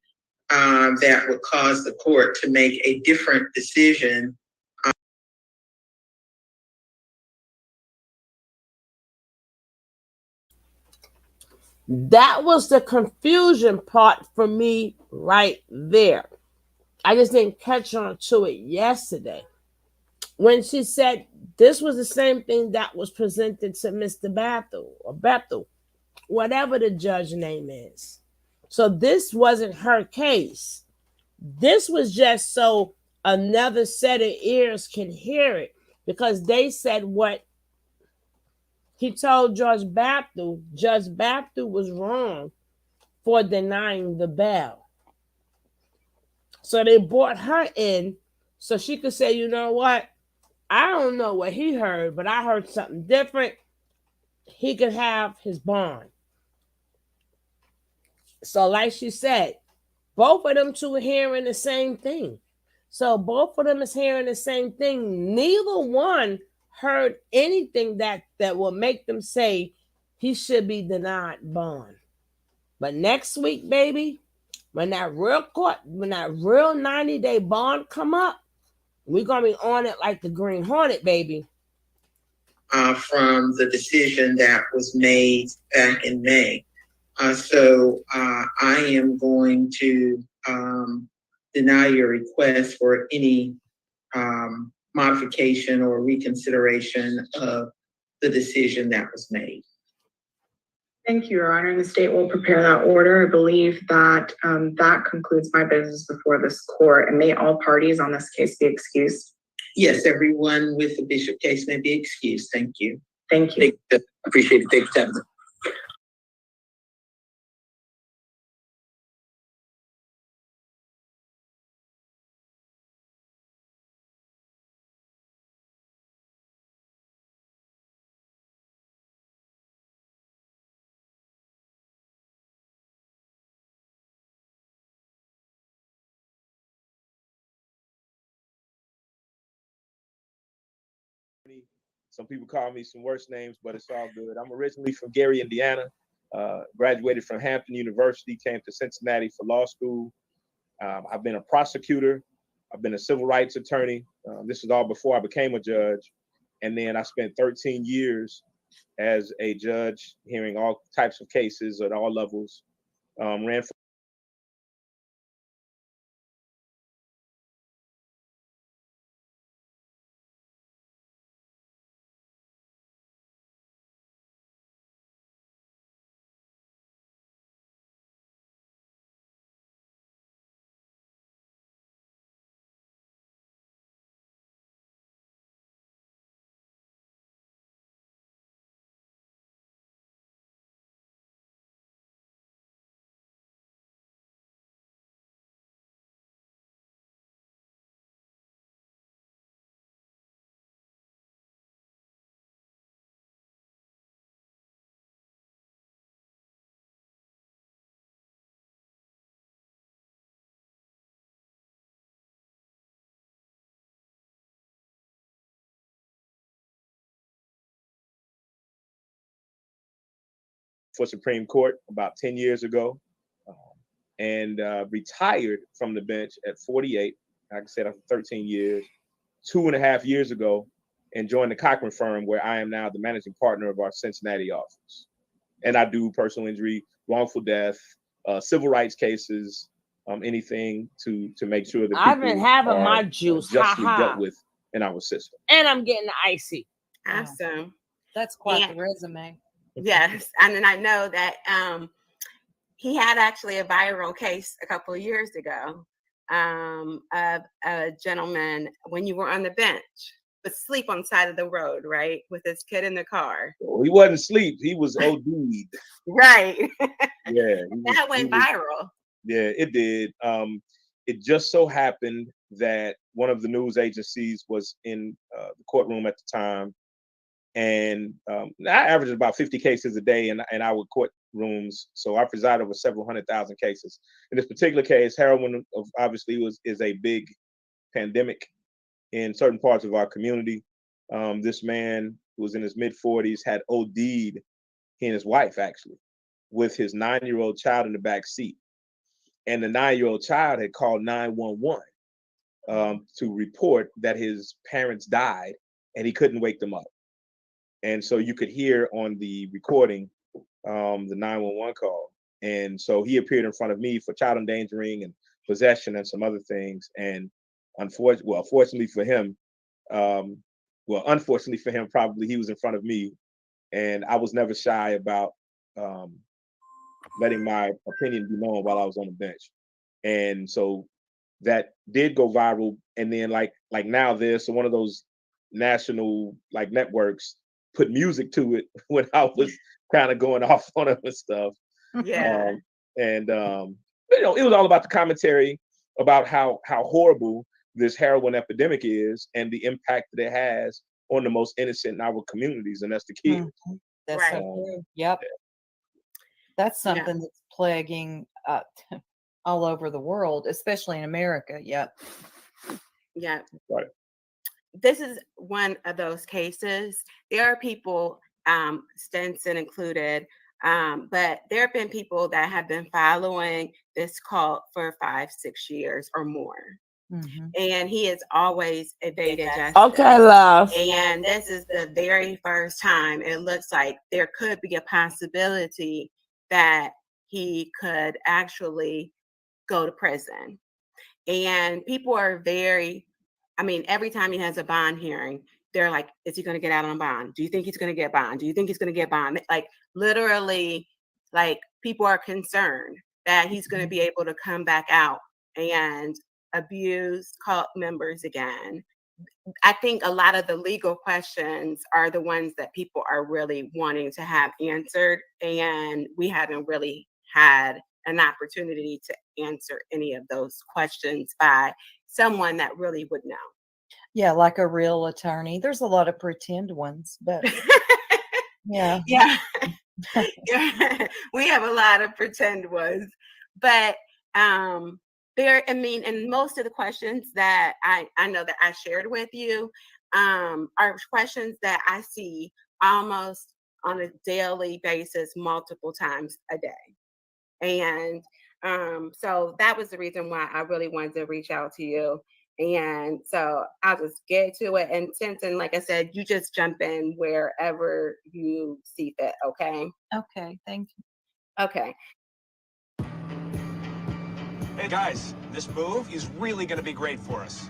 that would cause the court to make a different decision. That was the confusion part for me right there. I just didn't catch on to it yesterday. When she said this was the same thing that was presented to Mr. Bethel, whatever the judge name is. So this wasn't her case. This was just so another set of ears can hear it, because they said what he told Judge Bethel was wrong for denying the bail. So they brought her in so she could say, you know what? I don't know what he heard, but I heard something different. He could have his bond. So like she said, both of them two are hearing the same thing. So both of them is hearing the same thing. Neither one heard anything that will make them say he should be denied bond. But next week, baby, when that real 90-day bond come up, we're going to be on it like the Green Hornet, baby. From the decision that was made back in May. So I am going to deny your request for any modification or reconsideration of the decision that was made. Thank you, Your Honor. The state will prepare that order. I believe that that concludes my business before this court, and may all parties on this case be excused. Yes, everyone with the Bishop case may be excused. Thank you. Thank you. Appreciate it. Thank you, Tabitha. Some people call me some worse names, but it's all good. I'm originally from Gary, Indiana. Graduated from Hampton University, came to Cincinnati for law school. I've been a prosecutor. I've been a civil rights attorney. This is all before I became a judge. And then I spent 13 years as a judge, hearing all types of cases at all levels. Ran for Supreme Court about 10 years ago, and retired from the bench at 48. Like I said, after 13 years, 2.5 years ago, and joined the Cochran firm, where I am now the managing partner of our Cincinnati office. And I do personal injury, wrongful death, civil rights cases, anything to make sure that people I've been having my juice, justly dealt with in our system. And I'm getting icy. Awesome. That's quite the resume. Yes, and I know that he had actually a viral case a couple of years ago of a gentleman when you were on the bench, but sleep on the side of the road, right, with his kid in the car. Well, he wasn't asleep; he was OD'd. Right. Yeah, that went viral. Yeah, it did. It just so happened that one of the news agencies was in the courtroom at the time. And I averaged about 50 cases a day in our courtrooms. So I preside over several 100,000 cases. In this particular case, heroin obviously is a big pandemic in certain parts of our community. This man who was in his mid 40s had OD'd, he and his wife actually, with his 9-year-old child in the back seat. And the 9-year-old child had called 911 to report that his parents died and he couldn't wake them up. And so you could hear on the recording the 911 call. And so he appeared in front of me for child endangering and possession and some other things. And unfortunately for him, probably he was in front of me. And I was never shy about letting my opinion be known while I was on the bench. And so that did go viral. And then like now there's one of those national like networks put music to it when I was kind of going off on him and stuff. Yeah. It was all about the commentary about how horrible this heroin epidemic is and the impact that it has on the most innocent in our communities, and that's the kids. Mm-hmm. That's so true. Yep. Yeah. That's something that's plaguing all over the world, especially in America. Yep. Yeah. Right. This is one of those cases. There are people, Stenson included, but there have been people that have been following this cult for 5-6 years or more. Mm-hmm. And he has always evaded justice. Okay, love. And this is the very first time it looks like there could be a possibility that he could actually go to prison. And people are very I mean, every time he has a bond hearing, they're like, is he going to get out on bond? Do you think he's going to get bond? Do you think he's going to get bond? Like literally, like people are concerned that he's going to be able to come back out and abuse cult members again. I think a lot of the legal questions are the ones that people are really wanting to have answered. And we haven't really had an opportunity to answer any of those questions by someone that really would know. Yeah, like a real attorney. There's a lot of pretend ones, but yeah. Yeah. Yeah. We have a lot of pretend ones. But I mean, and most of the questions that I know that I shared with you are questions that I see almost on a daily basis, multiple times a day. And so that was the reason why I really wanted to reach out to you. And so I'll just get to it. And like I said, you just jump in wherever you see fit. Okay. Okay. Thank you. Okay. Hey guys, this move is really going to be great for us.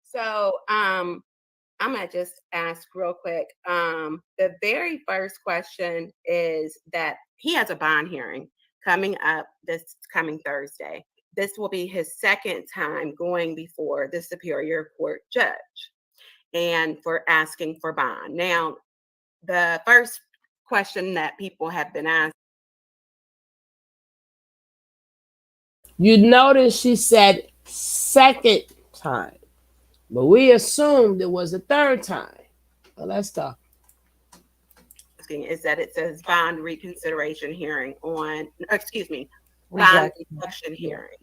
So I'm gonna just ask real quick. The very first question is that he has a bond hearing coming up this coming Thursday. This will be his second time going before the Superior Court judge and for asking for bond. Now, the first question that people have been asked. You notice she said second time, but we assumed it was a third time. Well, let's talk. Is that it says bond reconsideration hearing on, bond reduction hearing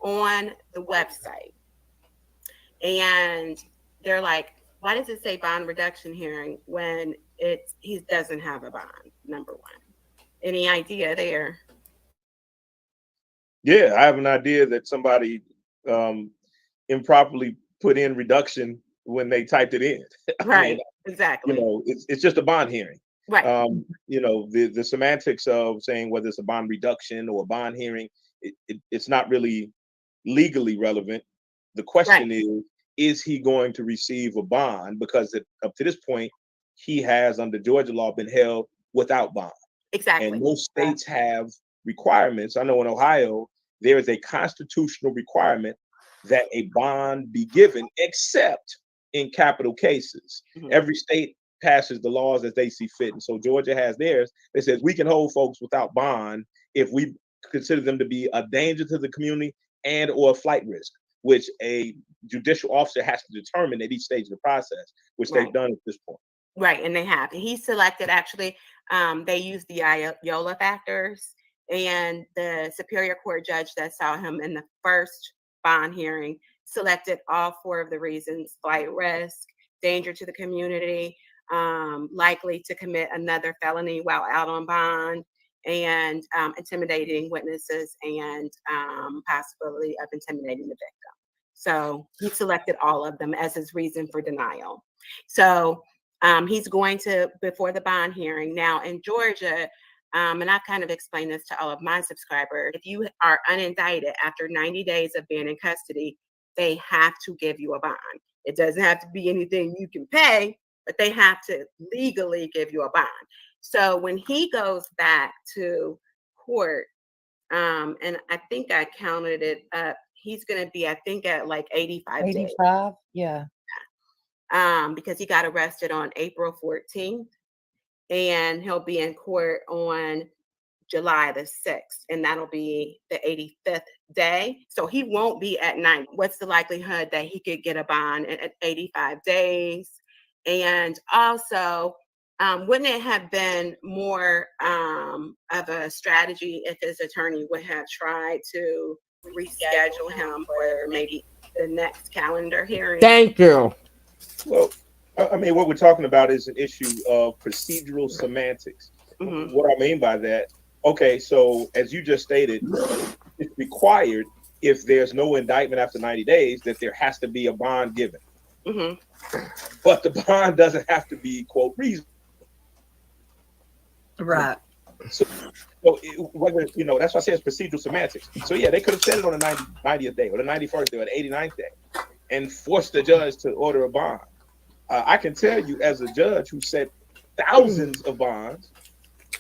on the website. And they're like, why does it say bond reduction hearing when he doesn't have a bond? Number one. Any idea there? Yeah, I have an idea that somebody improperly put in reduction when they typed it in. Right, exactly. You know, it's just a bond hearing. Right. You know, the semantics of saying whether it's a bond reduction or a bond hearing, it's not really legally relevant. The question is he going to receive a bond? Because up to this point, he has, under Georgia law, been held without bond. Exactly. And most states have requirements. I know in Ohio, there is a constitutional requirement that a bond be given, except in capital cases. Mm-hmm. Every state passes the laws as they see fit. And so Georgia has theirs. It says we can hold folks without bond if we consider them to be a danger to the community and or a flight risk, which a judicial officer has to determine at each stage of the process, which they've done at this point. Right, and they have. He selected, actually, they used the YOLA factors, and the Superior Court judge that saw him in the first bond hearing selected all four of the reasons: flight risk, danger to the community, likely to commit another felony while out on bond, and intimidating witnesses and possibility of intimidating the victim. So he selected all of them as his reason for denial. So he's going to, before the bond hearing. Now in Georgia, and I kind of explained this to all of my subscribers, if you are unindicted after 90 days of being in custody, they have to give you a bond. It doesn't have to be anything you can pay, but they have to legally give you a bond. So when he goes back to court, and I think I counted it up, he's going to be, I think, at like 85 days. 85, yeah. Because he got arrested on April 14th, and he'll be in court on July the 6th, and that'll be the 85th day. So he won't be at 90. What's the likelihood that he could get a bond at 85 days? And also, wouldn't it have been more of a strategy if his attorney would have tried to reschedule him for maybe the next calendar hearing? Thank you. Well, I mean, what we're talking about is an issue of procedural semantics. Mm-hmm. What I mean by that, okay, so as you just stated, it's required if there's no indictment after 90 days that there has to be a bond given. But the bond doesn't have to be, quote, reasonable. Right. So whether, that's why I say it's procedural semantics. So yeah, they could have said it on the 90th day or the 91st day or the 89th day and forced the judge to order a bond. I can tell you, as a judge who set thousands of bonds,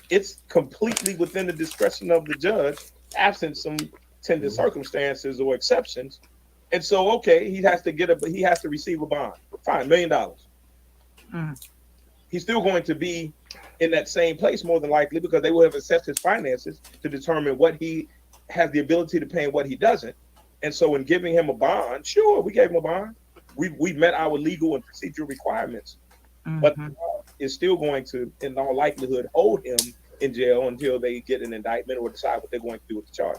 it's completely within the discretion of the judge, absent some tender circumstances or exceptions. And so, okay, he has to receive a bond. Fine, $1 million. He's still going to be in that same place more than likely, because they will have assessed his finances to determine what he has the ability to pay and what he doesn't. And so in giving him a bond, sure, we gave him a bond. We met our legal and procedural requirements, but is still going to, in all likelihood, hold him in jail until they get an indictment or decide what they're going to do with the charge.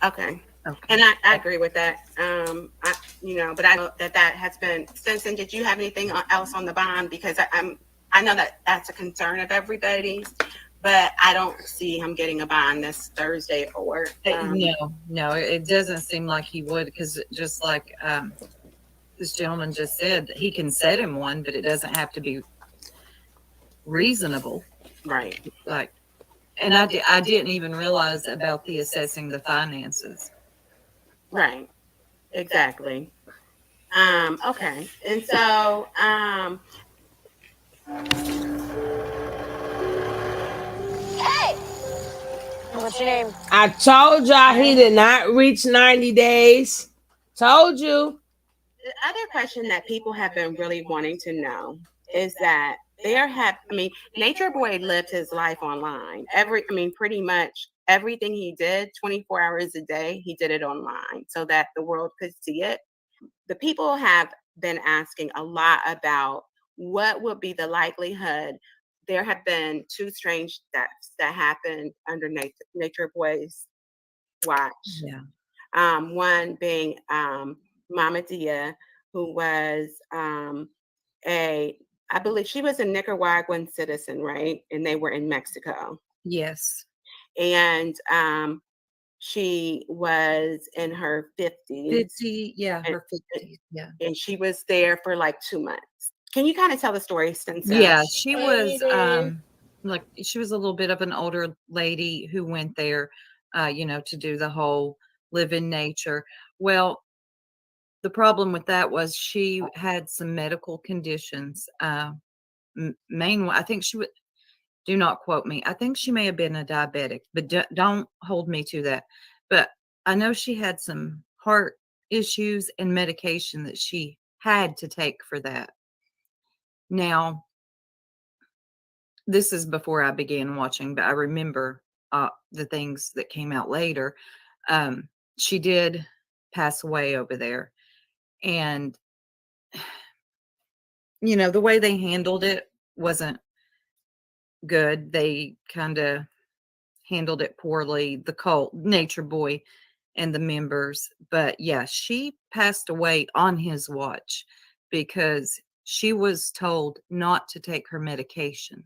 Okay. And I agree with that. But I know that has been. Stinson, did you have anything else on the bond? Because I know that that's a concern of everybody's, but I don't see him getting a bond this Thursday or. No, it doesn't seem like he would, because just like this gentleman just said, he can set him one, but it doesn't have to be reasonable. Right. Like, and I didn't even realize about the assessing the finances. Right. Exactly. Okay. And so, hey, what's your name? I told y'all he did not reach 90 days. Told you. The other question that people have been really wanting to know is that Nature Boy lived his life online. Pretty much everything he did 24 hours a day, he did it online so that the world could see it. The people have been asking a lot about what would be the likelihood. There have been 2 strange deaths that happened under Nature Boy's watch. Yeah. One being Mama Dia, who was I believe she was a Nicaraguan citizen, right? And they were in Mexico. Yes. And she was in her 50s. 50, yeah, her 50s, yeah. And she was there for like 2 months. Can you kind of tell the story, Stinson? Yeah, she was like, she was a little bit of an older lady who went there, to do the whole live in nature. Well, the problem with that was she had some medical conditions. Main one, I think she would. Do not quote me. I think she may have been a diabetic, but don't hold me to that. But I know she had some heart issues and medication that she had to take for that. Now, this is before I began watching, but I remember the things that came out later. She did pass away over there. And, the way they handled it wasn't good. They kind of handled it poorly, the cult, Nature Boy, and the members. But yeah, she passed away on his watch because she was told not to take her medication,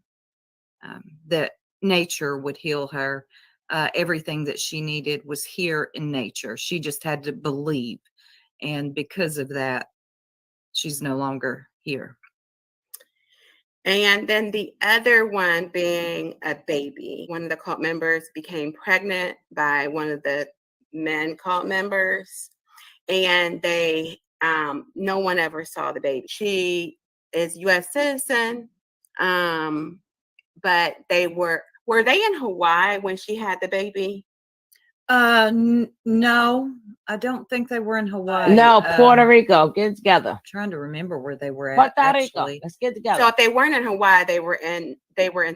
that nature would heal her. Everything that she needed was here in nature. She just had to believe. And because of that, she's no longer here. And then the other one being a baby. One of the cult members became pregnant by one of the men cult members, and they no one ever saw the baby. She is U.S. citizen, but they were they in Hawaii when she had the baby? No, I don't think they were in Hawaii. No, Puerto Rico. Get together. I'm trying to remember where they were at. Puerto Rico. Let's get together. So if they weren't in Hawaii, they were in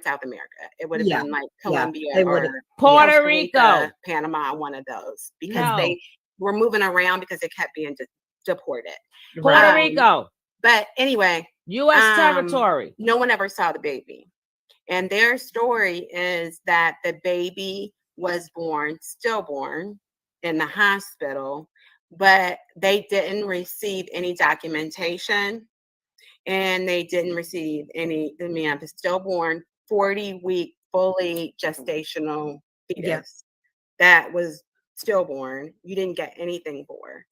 South America. It would have been like Colombia or Puerto Rico, Panama, one of those, because they were moving around because they kept being deported. Puerto Rico. But anyway, U.S. territory. No one ever saw the baby. And their story is that the baby was stillborn in the hospital, but they didn't receive any documentation, and they didn't receive any. The stillborn 40-week fully gestational fetus that was stillborn. You didn't get anything for.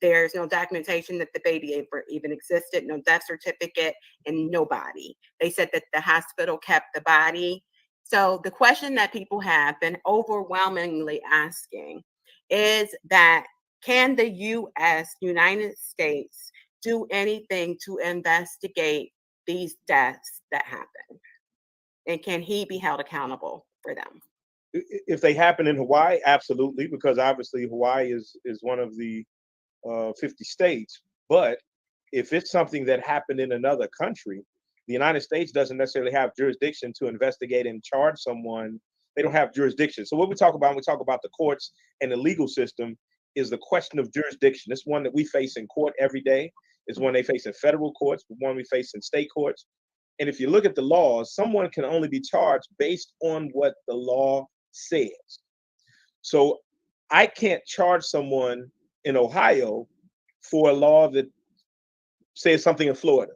There's no documentation that the baby even existed, no death certificate, and no body. They said that the hospital kept the body. So the question that people have been overwhelmingly asking is that, can the United States, do anything to investigate these deaths that happen? And can he be held accountable for them? If they happen in Hawaii, absolutely, because obviously Hawaii is one of the 50 states. But if it's something that happened in another country, the United States doesn't necessarily have jurisdiction to investigate and charge someone. They don't have jurisdiction. So what we talk about when we talk about the courts and the legal system is the question of jurisdiction. It's one that we face in court every day. It's one they face in federal courts, one we face in state courts. And if you look at the laws, someone can only be charged based on what the law says. So I can't charge someone in Ohio for a law that says something in Florida.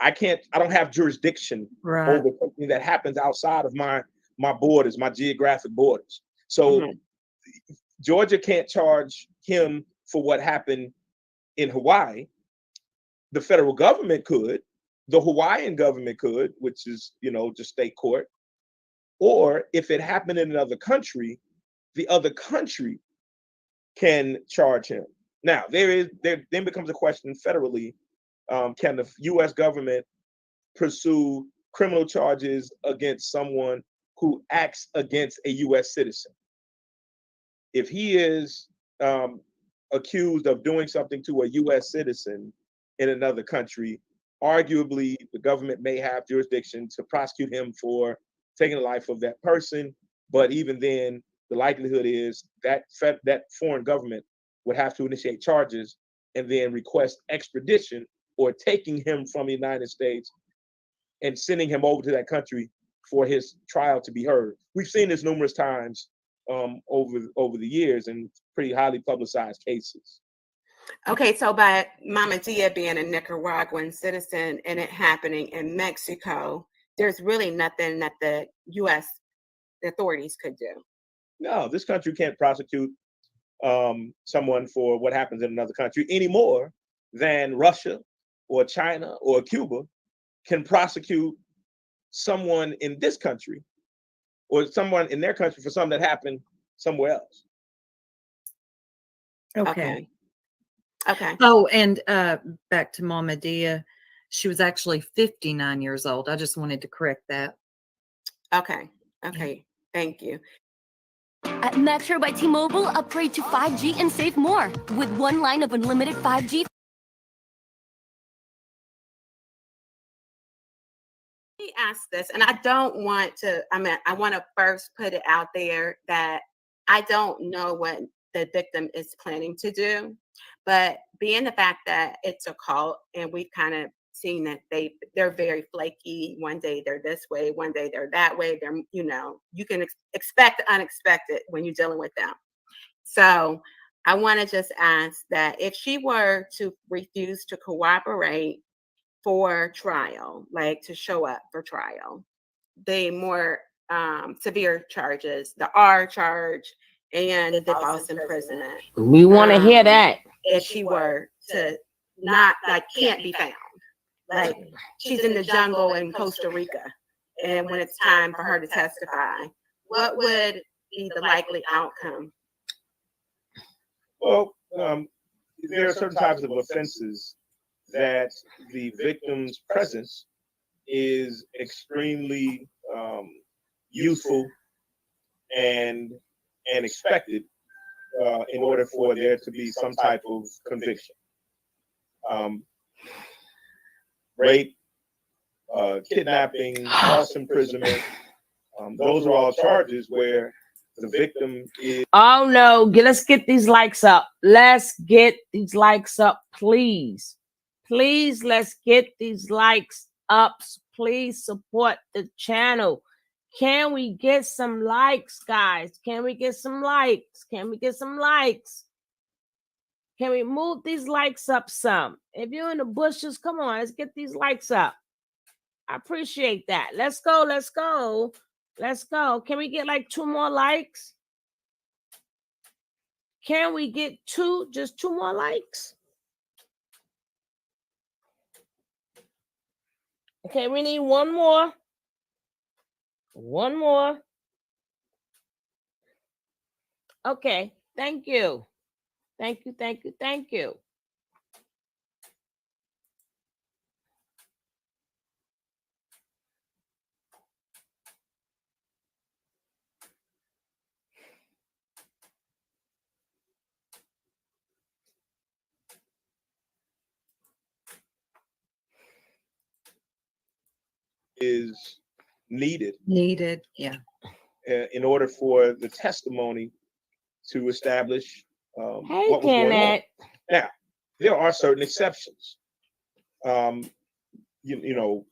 I don't have jurisdiction over something that happens outside of my borders, my geographic borders. So Georgia can't charge him for what happened in Hawaii. The federal government could, the Hawaiian government could, which is, just state court. Or if it happened in another country, the other country can charge him. Now, there then becomes a question federally, can the U.S. government pursue criminal charges against someone who acts against a U.S. citizen? If he is accused of doing something to a U.S. citizen in another country, arguably the government may have jurisdiction to prosecute him for taking the life of that person. But even then, the likelihood is that that foreign government would have to initiate charges and then request extradition, or taking him from the United States and sending him over to that country for his trial to be heard. We've seen this numerous times over the years in pretty highly publicized cases. Okay, so by Mama Dia being a Nicaraguan citizen and it happening in Mexico, there's really nothing that the U.S. authorities could do. No, this country can't prosecute someone for what happens in another country any more than Russia or China or Cuba can prosecute someone in this country or someone in their country for something that happened somewhere else. Okay. Okay. Oh, and back to Mama Dia, she was actually 59 years old. I just wanted to correct that. Okay. Thank you. At Metro by T-Mobile, upgrade to 5G and save more with one line of unlimited 5G. He asked this, and I don't want to, I want to first put it out there that I don't know what the victim is planning to do, but being the fact that it's a cult and we've kind of seen that they're very flaky. One day they're this way, one day they're that way. They're, you can expect the unexpected when you're dealing with them. So I want to just ask that if she were to refuse to cooperate for trial, like to show up for trial, the more severe charges, the R charge and the false imprisonment. We want to hear that. If she were to not, can't be found. Like she's in the jungle in Costa Rica, and when it's time for her to testify, what would be the likely outcome? Well, there are certain types of offenses that the victim's presence is extremely useful and expected in order for there to be some type of conviction. Rape, kidnapping, false imprisonment, those are all charges where the victim is... Oh no, let's get these likes up. Let's get these likes up, please. Please, let's get these likes up. Please support the channel. Can we get some likes, guys? Can we get some likes? Can we get some likes? Can we move these likes up some? If you're in the bushes, come on, let's get these likes up. I appreciate that. Let's go, let's go. Let's go. Can we get like 2 more likes? Can we get just two more likes? Okay, we need one more. One more. Okay, thank you. Thank you, thank you, thank you. Is needed yeah, in order for the testimony to establish Hey, what was going on. Kenneth. Now, there are certain exceptions. You know,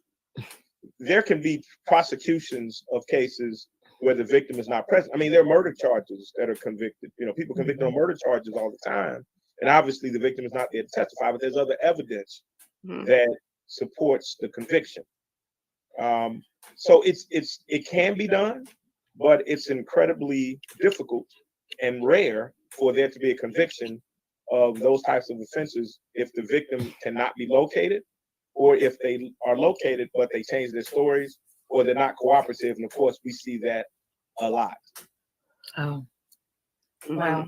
there can be prosecutions of cases where the victim is not present. I mean, there are murder charges that are convicted. You know, people convicted on murder charges all the time, and obviously the victim is not there to testify, but there's other evidence that supports the conviction. So it can be done, but it's incredibly difficult and rare for there to be a conviction of those types of offenses if the victim cannot be located, or if they are located but they change their stories, or they're not cooperative. And of course, we see that a lot. oh, Wow.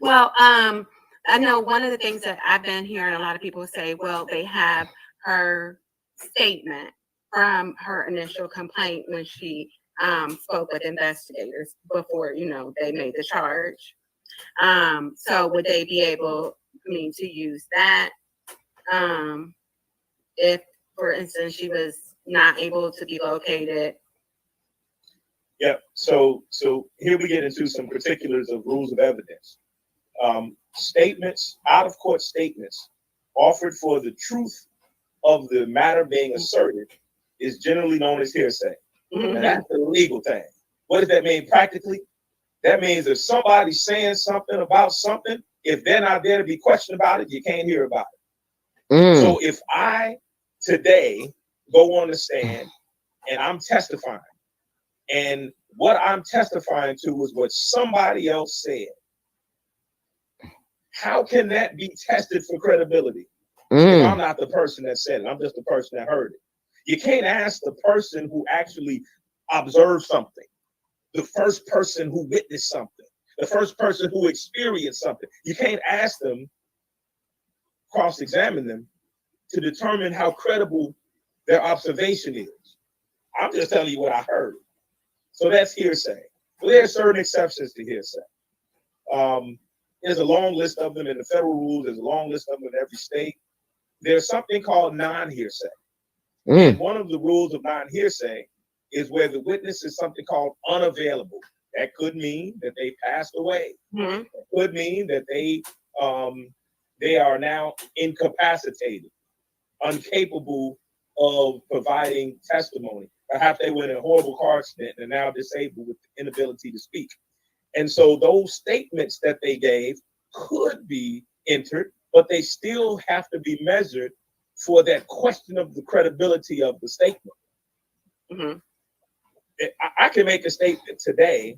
Well, I know one of the things that I've been hearing a lot of people say, well, they have her statement from her initial complaint when she spoke with investigators before, they made the charge. So would they be able, to use that if, for instance, she was not able to be located? Yeah. So here we get into some particulars of rules of evidence. Statements, out of court statements offered for the truth of the matter being asserted is generally known as hearsay. And that's a legal thing. What does that mean practically? That means if somebody's saying something about something, if they're not there to be questioned about it, you can't hear about it. So if I today go on the stand and I'm testifying, and what I'm testifying to is what somebody else said, how can that be tested for credibility? If I'm not the person that said it, I'm just the person that heard it. You can't ask the person who actually observed something, the first person who witnessed something, the first person who experienced something. You can't ask them, cross-examine them, to determine how credible their observation is. I'm just telling you what I heard. So that's hearsay. Well, there are certain exceptions to hearsay. There's a long list of them in the federal rules. There's a long list of them in every state. There's something called non-hearsay. And one of the rules of non-hearsay is where the witness is something called unavailable. That could mean that they passed away. It could mean that they are now incapacitated, incapable of providing testimony. Perhaps they were in a horrible car accident and are now disabled with the inability to speak. And so those statements that they gave could be entered, but they still have to be measured for that question of the credibility of the statement. I can make a statement today,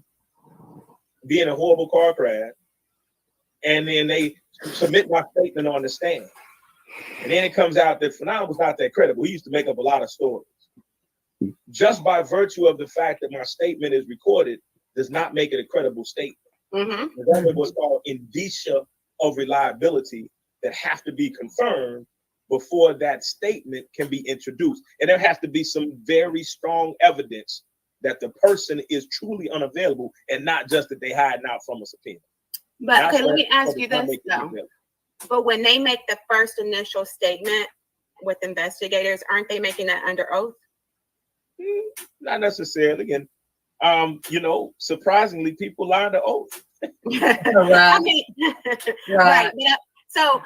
be in a horrible car crash, and then they submit my statement on the stand. And then it comes out that Fanon was not that credible. We used to make up a lot of stories. Just by virtue of the fact that my statement is recorded does not make it a credible statement. There's what's called indicia of reliability that have to be confirmed before that statement can be introduced. And there has to be some very strong evidence that the person is truly unavailable and not just that they hiding out from a subpoena. But okay, let me ask you this though. But when they make the first initial statement with investigators, aren't they making that under oath? Not necessarily. And surprisingly, people lie under oath. I mean, right. So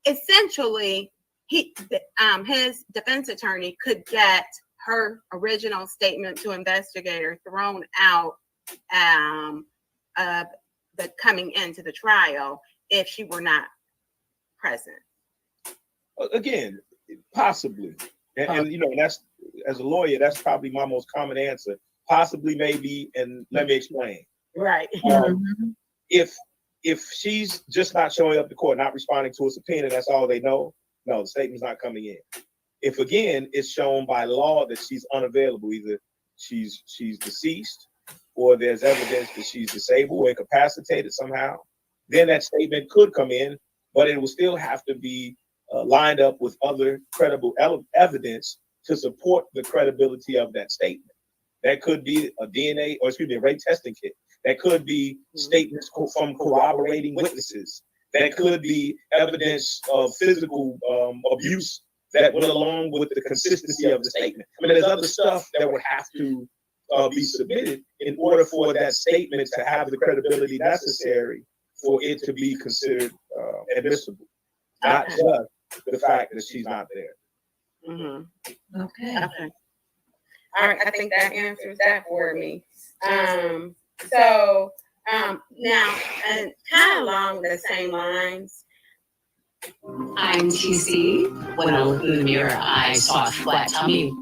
essentially, his defense attorney could get her original statement to investigator thrown out of the coming into the trial if she were not present. Again, possibly. And that's, as a lawyer, that's probably my most common answer. Possibly, maybe, and let me explain. Right. if she's just not showing up to court, not responding to a subpoena, that's all they know. No, the statement's not coming in. If again it's shown by law that she's unavailable, either she's deceased or there's evidence that she's disabled or incapacitated somehow, then that statement could come in, but it will still have to be lined up with other credible evidence to support the credibility of that statement. That could be a DNA, or excuse me, a rape testing kit. That could be statements from corroborating witnesses. That could be evidence of physical abuse that went along with the consistency of the statement. I mean, there's other stuff that would have to be submitted in order for that statement to have the credibility necessary for it to be considered admissible. Not just the fact that she's not there. Mm-hmm. Okay. Okay. All right, I think that answers that for me. So now, and kind of along the same lines. I'm TC. When I looked in the mirror, I saw a flat tummy.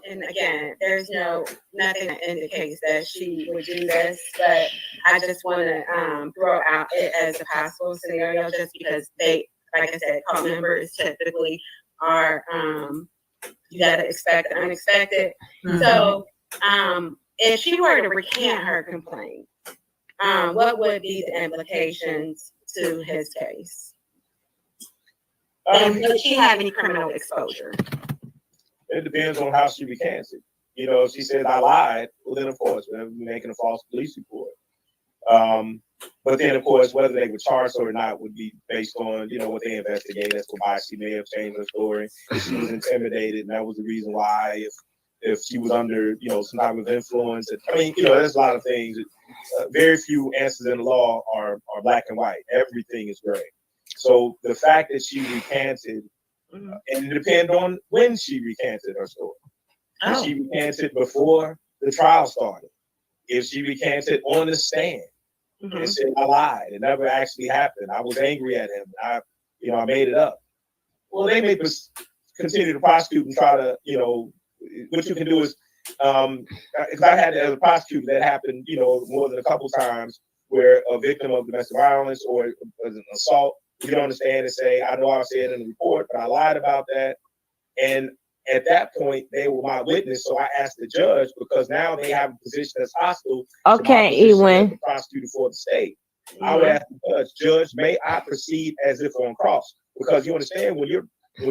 And again, there's nothing that indicates that she would do this, but I just want to throw out it as a possible scenario, just because they, like I said, cult members typically are, you got to expect the unexpected. Mm-hmm. So if she were to recant her complaint, what would be the implications to his case? And would she have any criminal exposure? It depends on how she recants it. You know, if she says I lied, well then of course we're making a false police report. But then of course whether they would charge her or not would be based on, you know, what they investigate as to why she may have changed her story. If she was intimidated and that was the reason why, if she was under, you know, some type of influence. I mean, you know, there's a lot of things. Very few answers in the law are black and white. Everything is gray. So the fact that she recanted, and it depends on when she recanted her story. If she recanted before the trial started, if she recanted on the stand and said I lied, it never actually happened, I was angry at him, I made it up. Well, they may continue to prosecute and try to, you know, what you can do is, because I had as a prosecutor that happened, you know, more than a couple times where a victim of domestic violence or an assault, you don't understand and say, I know I said in the report, but I lied about that. And at that point, they were my witness. So I asked the judge, because now they have a position that's hostile to my position as the prosecutor for the state. I would ask the judge, may I proceed as if on cross? Because you understand, when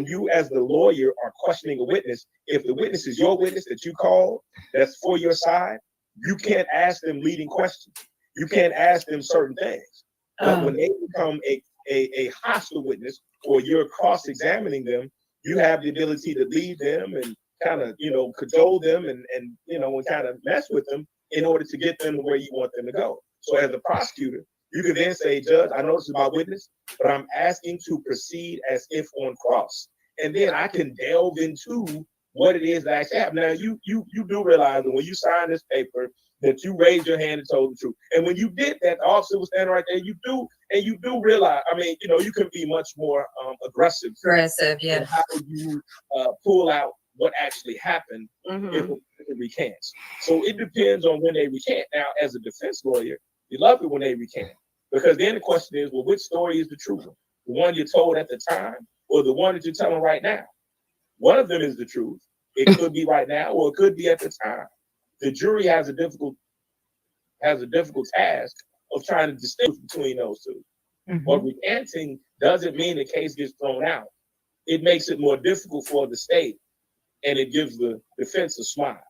you as the lawyer are questioning a witness, if the witness is your witness that you called, that's for your side, you can't ask them leading questions. You can't ask them certain things. But when they become a hostile witness, or you're cross-examining them, you have the ability to lead them and kind of, you know, cajole them and you know, and kind of mess with them in order to get them to where you want them to go. So as a prosecutor, you can then say, Judge, I know this is my witness, but I'm asking to proceed as if on cross. And then I can delve into what it is that actually happened. Now, you do realize that when you sign this paper, that you raised your hand and told the truth. And when you did that, the officer was standing right there, you do realize, I mean, you know, you can be much more aggressive. Aggressive, yeah. How you pull out what actually happened if it recants. So it depends on when they recant. Now, as a defense lawyer, you love it when they recant, because then the question is, well, which story is the true one? The one you told at the time, or the one that you're telling right now? One of them is the truth. It could be right now, or it could be at the time. The jury has a difficult task of trying to distinguish between those two. But recanting doesn't mean the case gets thrown out. It makes it more difficult for the state, and it gives the defense a smile.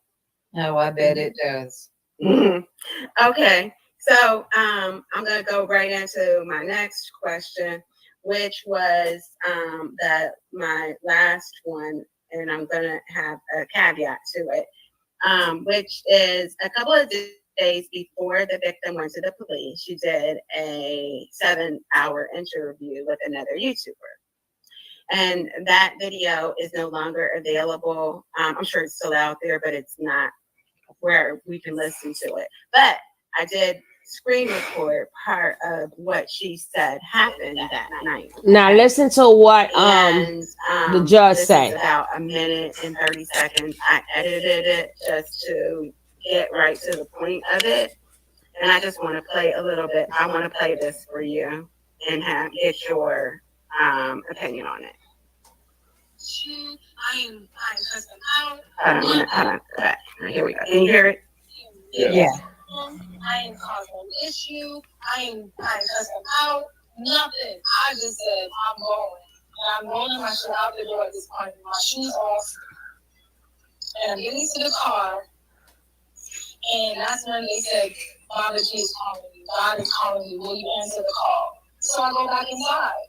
Oh, I bet it does. Okay, so I'm going to go right into my next question, which was my last one, and I'm going to have a caveat to it. Which is a couple of days before the victim went to the police, she did a 7-hour interview with another YouTuber. And that video is no longer available. I'm sure it's still out there, but it's not where we can listen to it. But I did screen record part of what she said happened that night. Now listen to what And the judge this say. is about a minute and 30 seconds. I edited it just to get right to the point of it. And I just want to play a little bit. I want to play this for you and get your opinion on it. Hold on. Okay. Here we go. Can you hear it? Yeah. I ain't caused no issue. I ain't cussing out. Nothing. I just said I'm going. And I'm rolling my shit out the door at this point. My shoes off. And I'm getting to the car. And that's when they said, Bobby G is calling you. God is calling you. Will you answer the call? So I go back inside.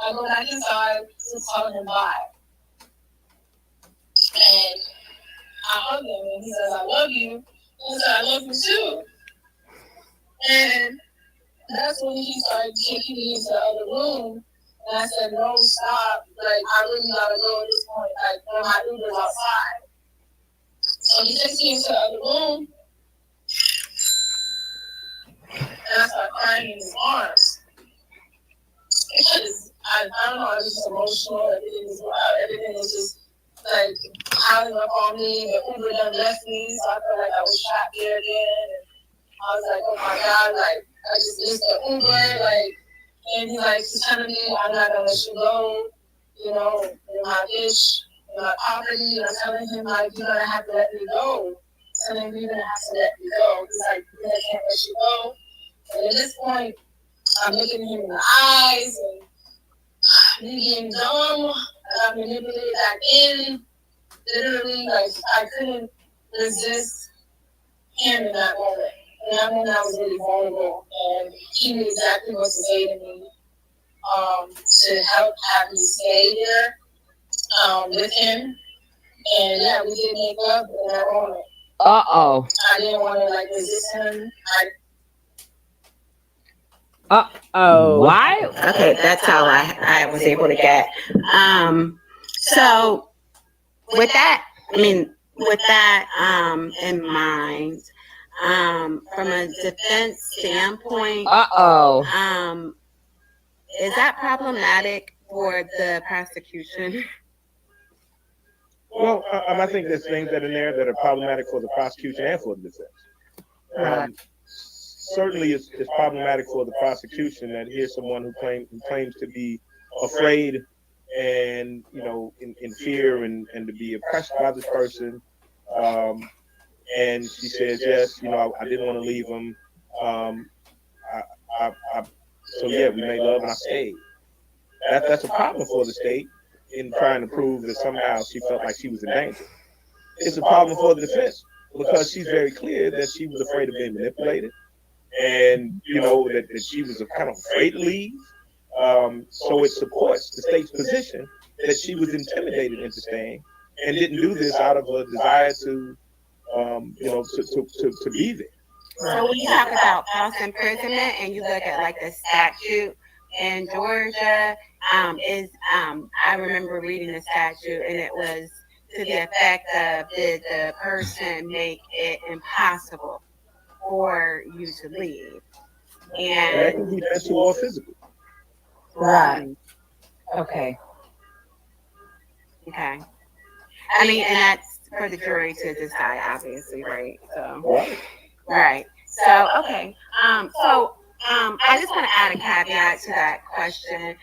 To tell him bye. And I hug him and he says, I love you. He said, I love you too. And that's when he started taking me into the other room. And I said, no, stop. Like, I really gotta go at this point. Like, my Uber's outside. So he takes me into the other room. And I start crying in his arms. Because I don't know, I was just emotional. Everything was just like piling up on me. The Uber done left me, so I felt like I was trapped there again. And I was like, oh my God, like I just missed the Uber, like, and he's telling me I'm not gonna let you go, you know, you're my bitch, you're my property. And I'm telling him like you're gonna have to let me go. Telling him you're gonna have to let me go. He's like, I can't let you go. And at this point, I'm looking him in the eyes and me being dumb. I got manipulated back in. Literally, like I couldn't resist him in that moment. In that moment, I was really vulnerable, and he knew exactly what to say to me to help have me stay there with him. And yeah, we did make up in that moment. Uh-oh. I didn't want to like resist him. Why? Okay, that's how I was able to get. So with that in mind, from a defense standpoint, is that problematic for the prosecution? Well, I think there's things that are in there that are problematic for the prosecution and for the defense. Certainly, it's problematic for the prosecution that here's someone who claims to be afraid and in fear and to be oppressed by this person. And she says, yes, I didn't want to leave him. So yeah, we made love and I stayed. That's a problem for the state in trying to prove that somehow she felt like she was in danger. It's a problem for the defense because she's very clear that she was afraid of being manipulated and, that she was kind of afraid to leave. So it supports the state's position that she was intimidated into staying and didn't do this out of a desire to be there. So when you talk about false imprisonment and you look at like the statute in Georgia, I remember reading the statute and it was to the effect of did the person make it impossible for you to leave? And that can be mental or physical. Right. Okay. Okay. I mean, and that's for the jury to decide, obviously, right? So, right. So, okay. I just want to add a caveat to that question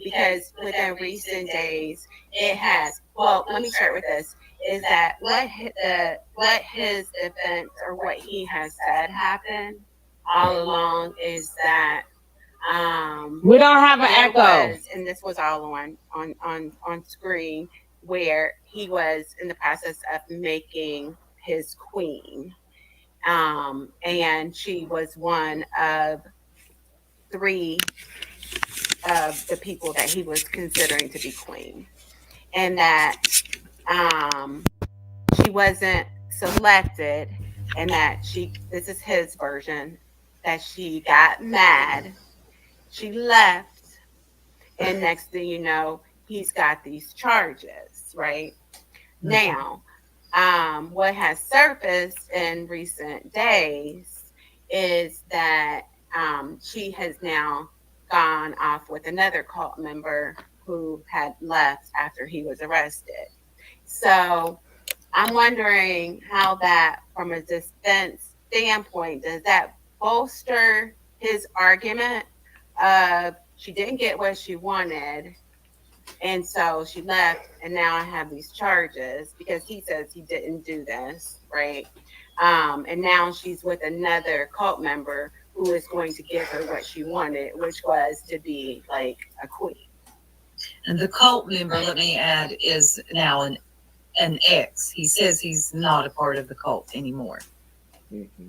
because within recent days, it has. Well, let me start with this: is that what his defense or what he has said happened all along is that we don't have an echo, and this was all on screen where he was in the process of making his queen. And she was one of 3 of the people that he was considering to be queen. And that she wasn't selected and that this is his version, that she got mad, she left, and next thing you know, he's got these charges, right? Now, what has surfaced in recent days is that she has now gone off with another cult member who had left after he was arrested. So I'm wondering how that, from a defense standpoint, does that bolster his argument of she didn't get what she wanted, and so she left, and now I have these charges because he says he didn't do this, right? And now she's with another cult member who is going to give her what she wanted, which was to be like a queen. And the cult member, let me add, is now an ex. He says he's not a part of the cult anymore. Mm-hmm.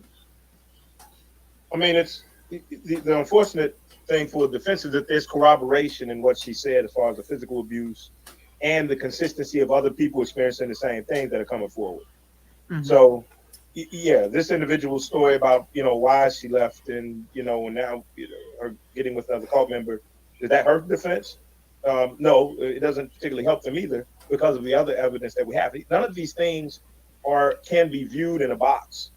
I mean, it's the unfortunate thing for the defense is that there's corroboration in what she said as far as the physical abuse and the consistency of other people experiencing the same things that are coming forward. Mm-hmm. So, yeah, this individual's story about, why she left and, and now, her getting with another cult member, did that hurt the defense? No, it doesn't particularly help them either because of the other evidence that we have. None of these things can be viewed in a box.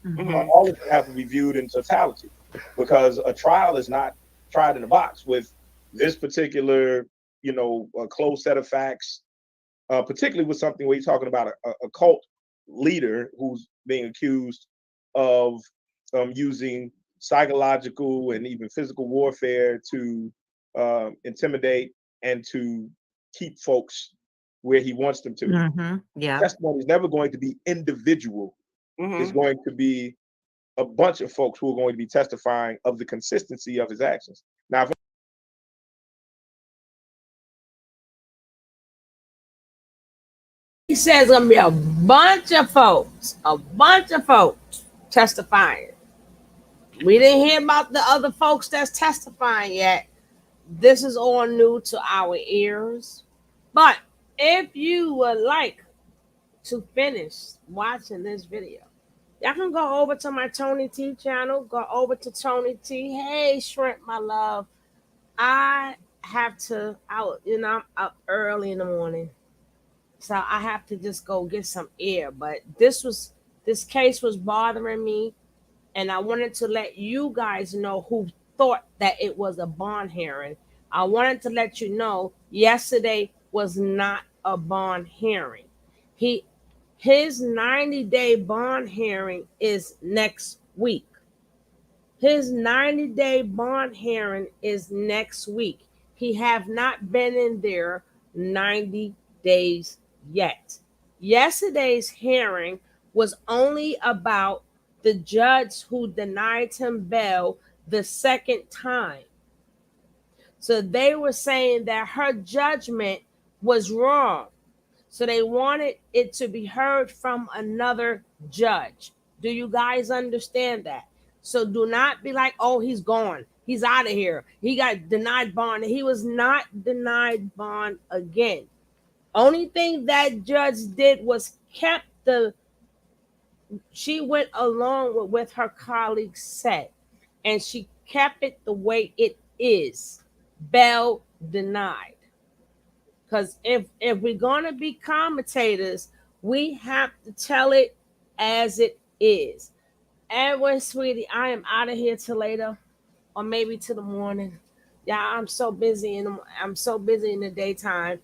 Mm-hmm. All of them have to be viewed in totality because a trial is not tried in a box with this particular, a closed set of facts, particularly with something where you're talking about a cult leader who's being accused of using psychological and even physical warfare to intimidate and to keep folks where he wants them to. Mm-hmm. Yeah. Testimony is never going to be individual. Mm-hmm. It's going to be a bunch of folks who are going to be testifying of the consistency of his actions. Now, if he says it's gonna be a bunch of folks testifying. We didn't hear about the other folks that's testifying yet. This is all new to our ears. But if you would like to finish watching this video, y'all can go over to my Tony T channel. Go over to Tony T. Hey, Shrimp, my love. I'm up early in the morning. So I have to just go get some air. But this case was bothering me. And I wanted to let you guys know who thought that it was a bond hearing. I wanted to let you know yesterday was not a bond hearing. His 90-day bond hearing is next week. His 90-day bond hearing is next week. He have not been in there 90 days yet. Yesterday's hearing was only about the judge who denied him bail the second time. So they were saying that her judgment was wrong. So they wanted it to be heard from another judge. Do you guys understand that? So do not be like, oh, he's gone. He's out of here. He got denied bond. He was not denied bond again. Only thing that judge did was she went along with what her colleagues said, and she kept it the way it is. Bail denied. Because if we're going to be commentators, we have to tell it as it is. Anyway, sweetie, I am out of here till later, or maybe till the morning. Yeah, I'm so busy in the daytime.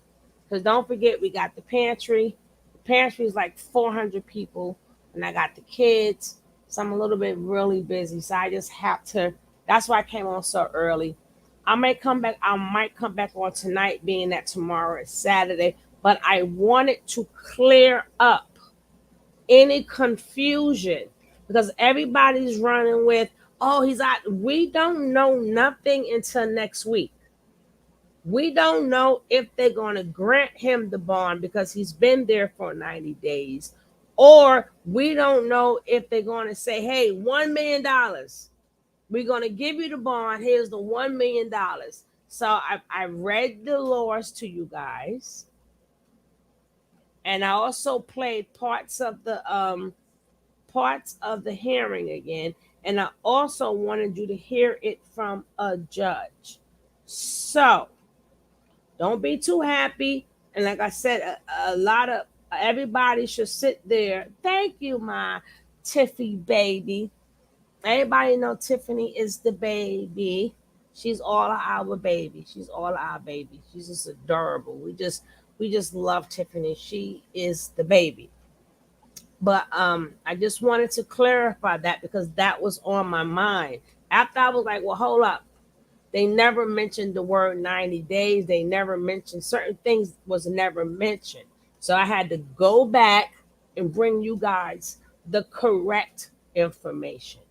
Because don't forget, we got the pantry. The pantry is like 400 people, and I got the kids. So I'm a little bit really busy. So I just have to. That's why I came on so early. I might come back on tonight, being that tomorrow is Saturday. But I wanted to clear up any confusion because everybody's running with, oh, he's out. We don't know nothing until next week. We don't know if they're going to grant him the bond because he's been there for 90 days. Or we don't know if they're going to say, hey, $1 million. We're going to give you the bond. Here's the $1 million. So I read the laws to you guys. And I also played parts of the hearing again. And I also wanted you to hear it from a judge. So don't be too happy. And like I said, everybody should sit there. Thank you, my Tiffy baby. Everybody know Tiffany is the baby. She's all our baby. She's all our baby. She's just adorable. We just love Tiffany. She is the baby. But I just wanted to clarify that because that was on my mind. After I was like, well, hold up. They never mentioned the word 90 days. They never mentioned certain things was never mentioned. So I had to go back and bring you guys the correct information.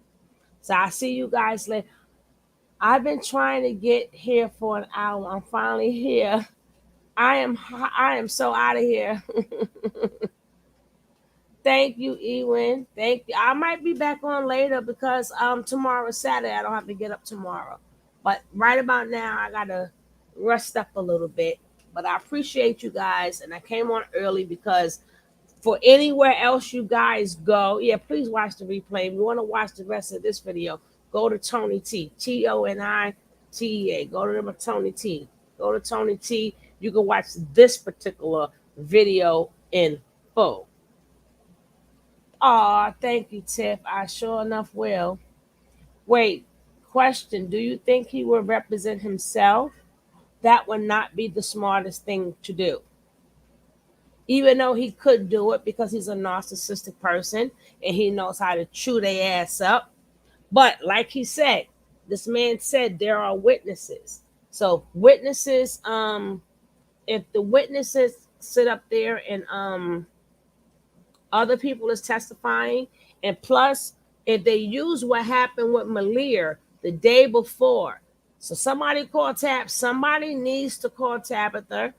So I see you guys later. I've been trying to get here for an hour. I'm finally here. I am so out of here. Thank you, Ewan. Thank you. I might be back on later because tomorrow is Saturday. I don't have to get up tomorrow. But right about now I gotta rest up a little bit. But I appreciate you guys and I came on early because for anywhere else you guys go, yeah, please watch the replay. If you want to watch the rest of this video, go to Tony T. ToniTea. Go to Tony T. Go to Tony T. You can watch this particular video in full. Aw, thank you, Tiff. I sure enough will. Wait, question. Do you think he will represent himself? That would not be the smartest thing to do. Even though he could do it because he's a narcissistic person and he knows how to chew their ass up. But like he said, this man said there are witnesses. So witnesses, if the witnesses sit up there and other people is testifying, and plus if they use what happened with Malia the day before, so somebody needs to call Tabitha.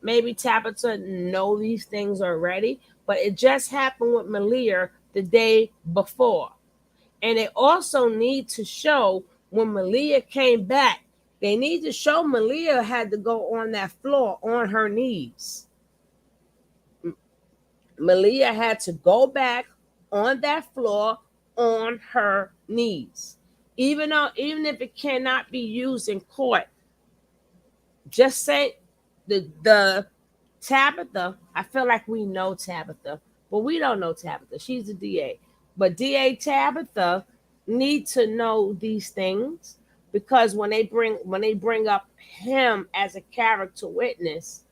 Maybe Tabitha know these things already, but it just happened with Malia the day before. And they also need to show when Malia came back, they need to show Malia had to go on that floor on her knees. Malia had to go back on that floor on her knees. Even if it cannot be used in court, just say the Tabitha, I feel like we know Tabitha, but we don't know Tabitha. She's the DA. But DA Tabitha need to know these things because when they bring up him as a character witness,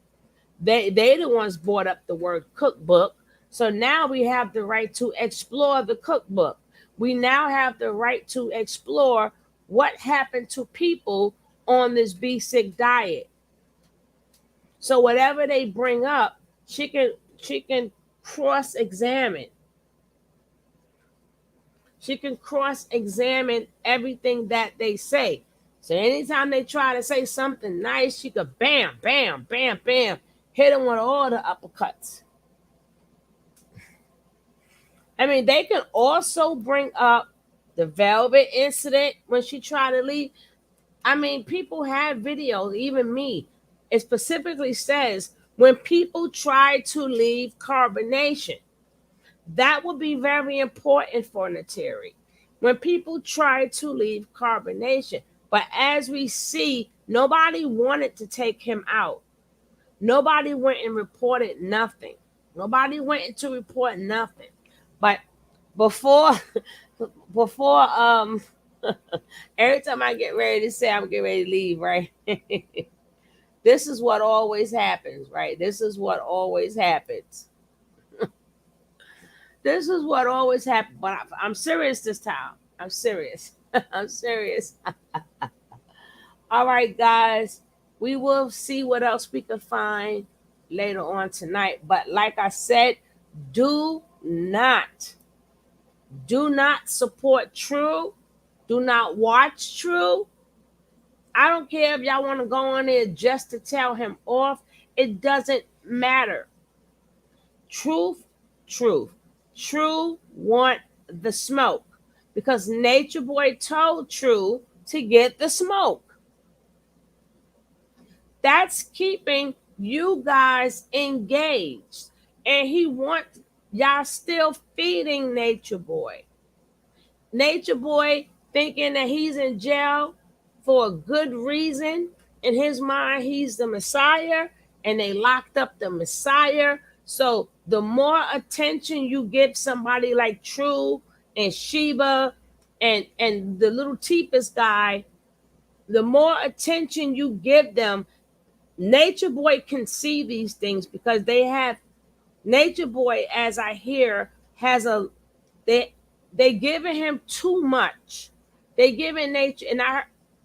they the ones brought up the word cookbook. So now we have the right to explore the cookbook. We now have the right to explore what happened to people on this Be Sick diet. So whatever they bring up, she can cross-examine. She can cross-examine everything that they say. So anytime they try to say something nice, she could bam, bam, bam, bam, hit them with all the uppercuts. I mean, they can also bring up the Velvet incident when she tried to leave. I mean, people have videos, even me. It specifically says when people try to leave carbonation. That would be very important for Nateri. When people try to leave carbonation. But as we see, nobody wanted to take him out. Nobody went and reported nothing. Nobody went to report nothing. But before every time I get ready to say I'm getting ready to leave, right? This is what always happens, right? This is what always happens. This is what always happens. But I'm serious this time. I'm serious. I'm serious. All right, guys. We will see what else we can find later on tonight. But like I said, do not support True. Do not watch True. I don't care if y'all want to go on there just to tell him off. It doesn't matter. Truth. True want the smoke because Nature Boy told True to get the smoke. That's keeping you guys engaged. And he wants y'all still feeding Nature Boy. Nature Boy thinking that he's in jail for a good reason. In his mind, he's the Messiah, and they locked up the Messiah. So the more attention you give somebody like True and Sheba and the little Teepus guy, the more attention you give them, Nature Boy can see these things because they have Nature Boy, as I hear, has a they giving him too much. They giving Nature, and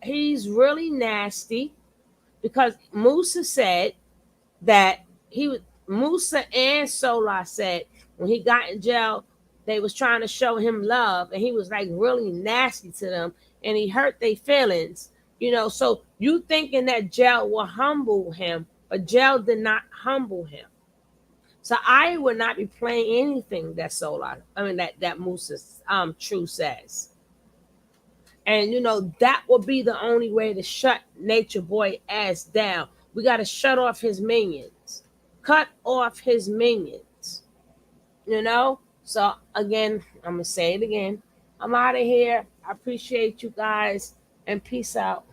he's really nasty because Musa said that Musa and Solar said when he got in jail, they was trying to show him love, and he was like really nasty to them, and he hurt their feelings. So you thinking that jail will humble him, but jail did not humble him. So I would not be playing anything that Solar, that Musa True says. And that will be the only way to shut Nature Boy ass down. We got to shut off his minions. Cut off his minions. So again, I'm gonna say it again. I'm out of here. I appreciate you guys, and peace out.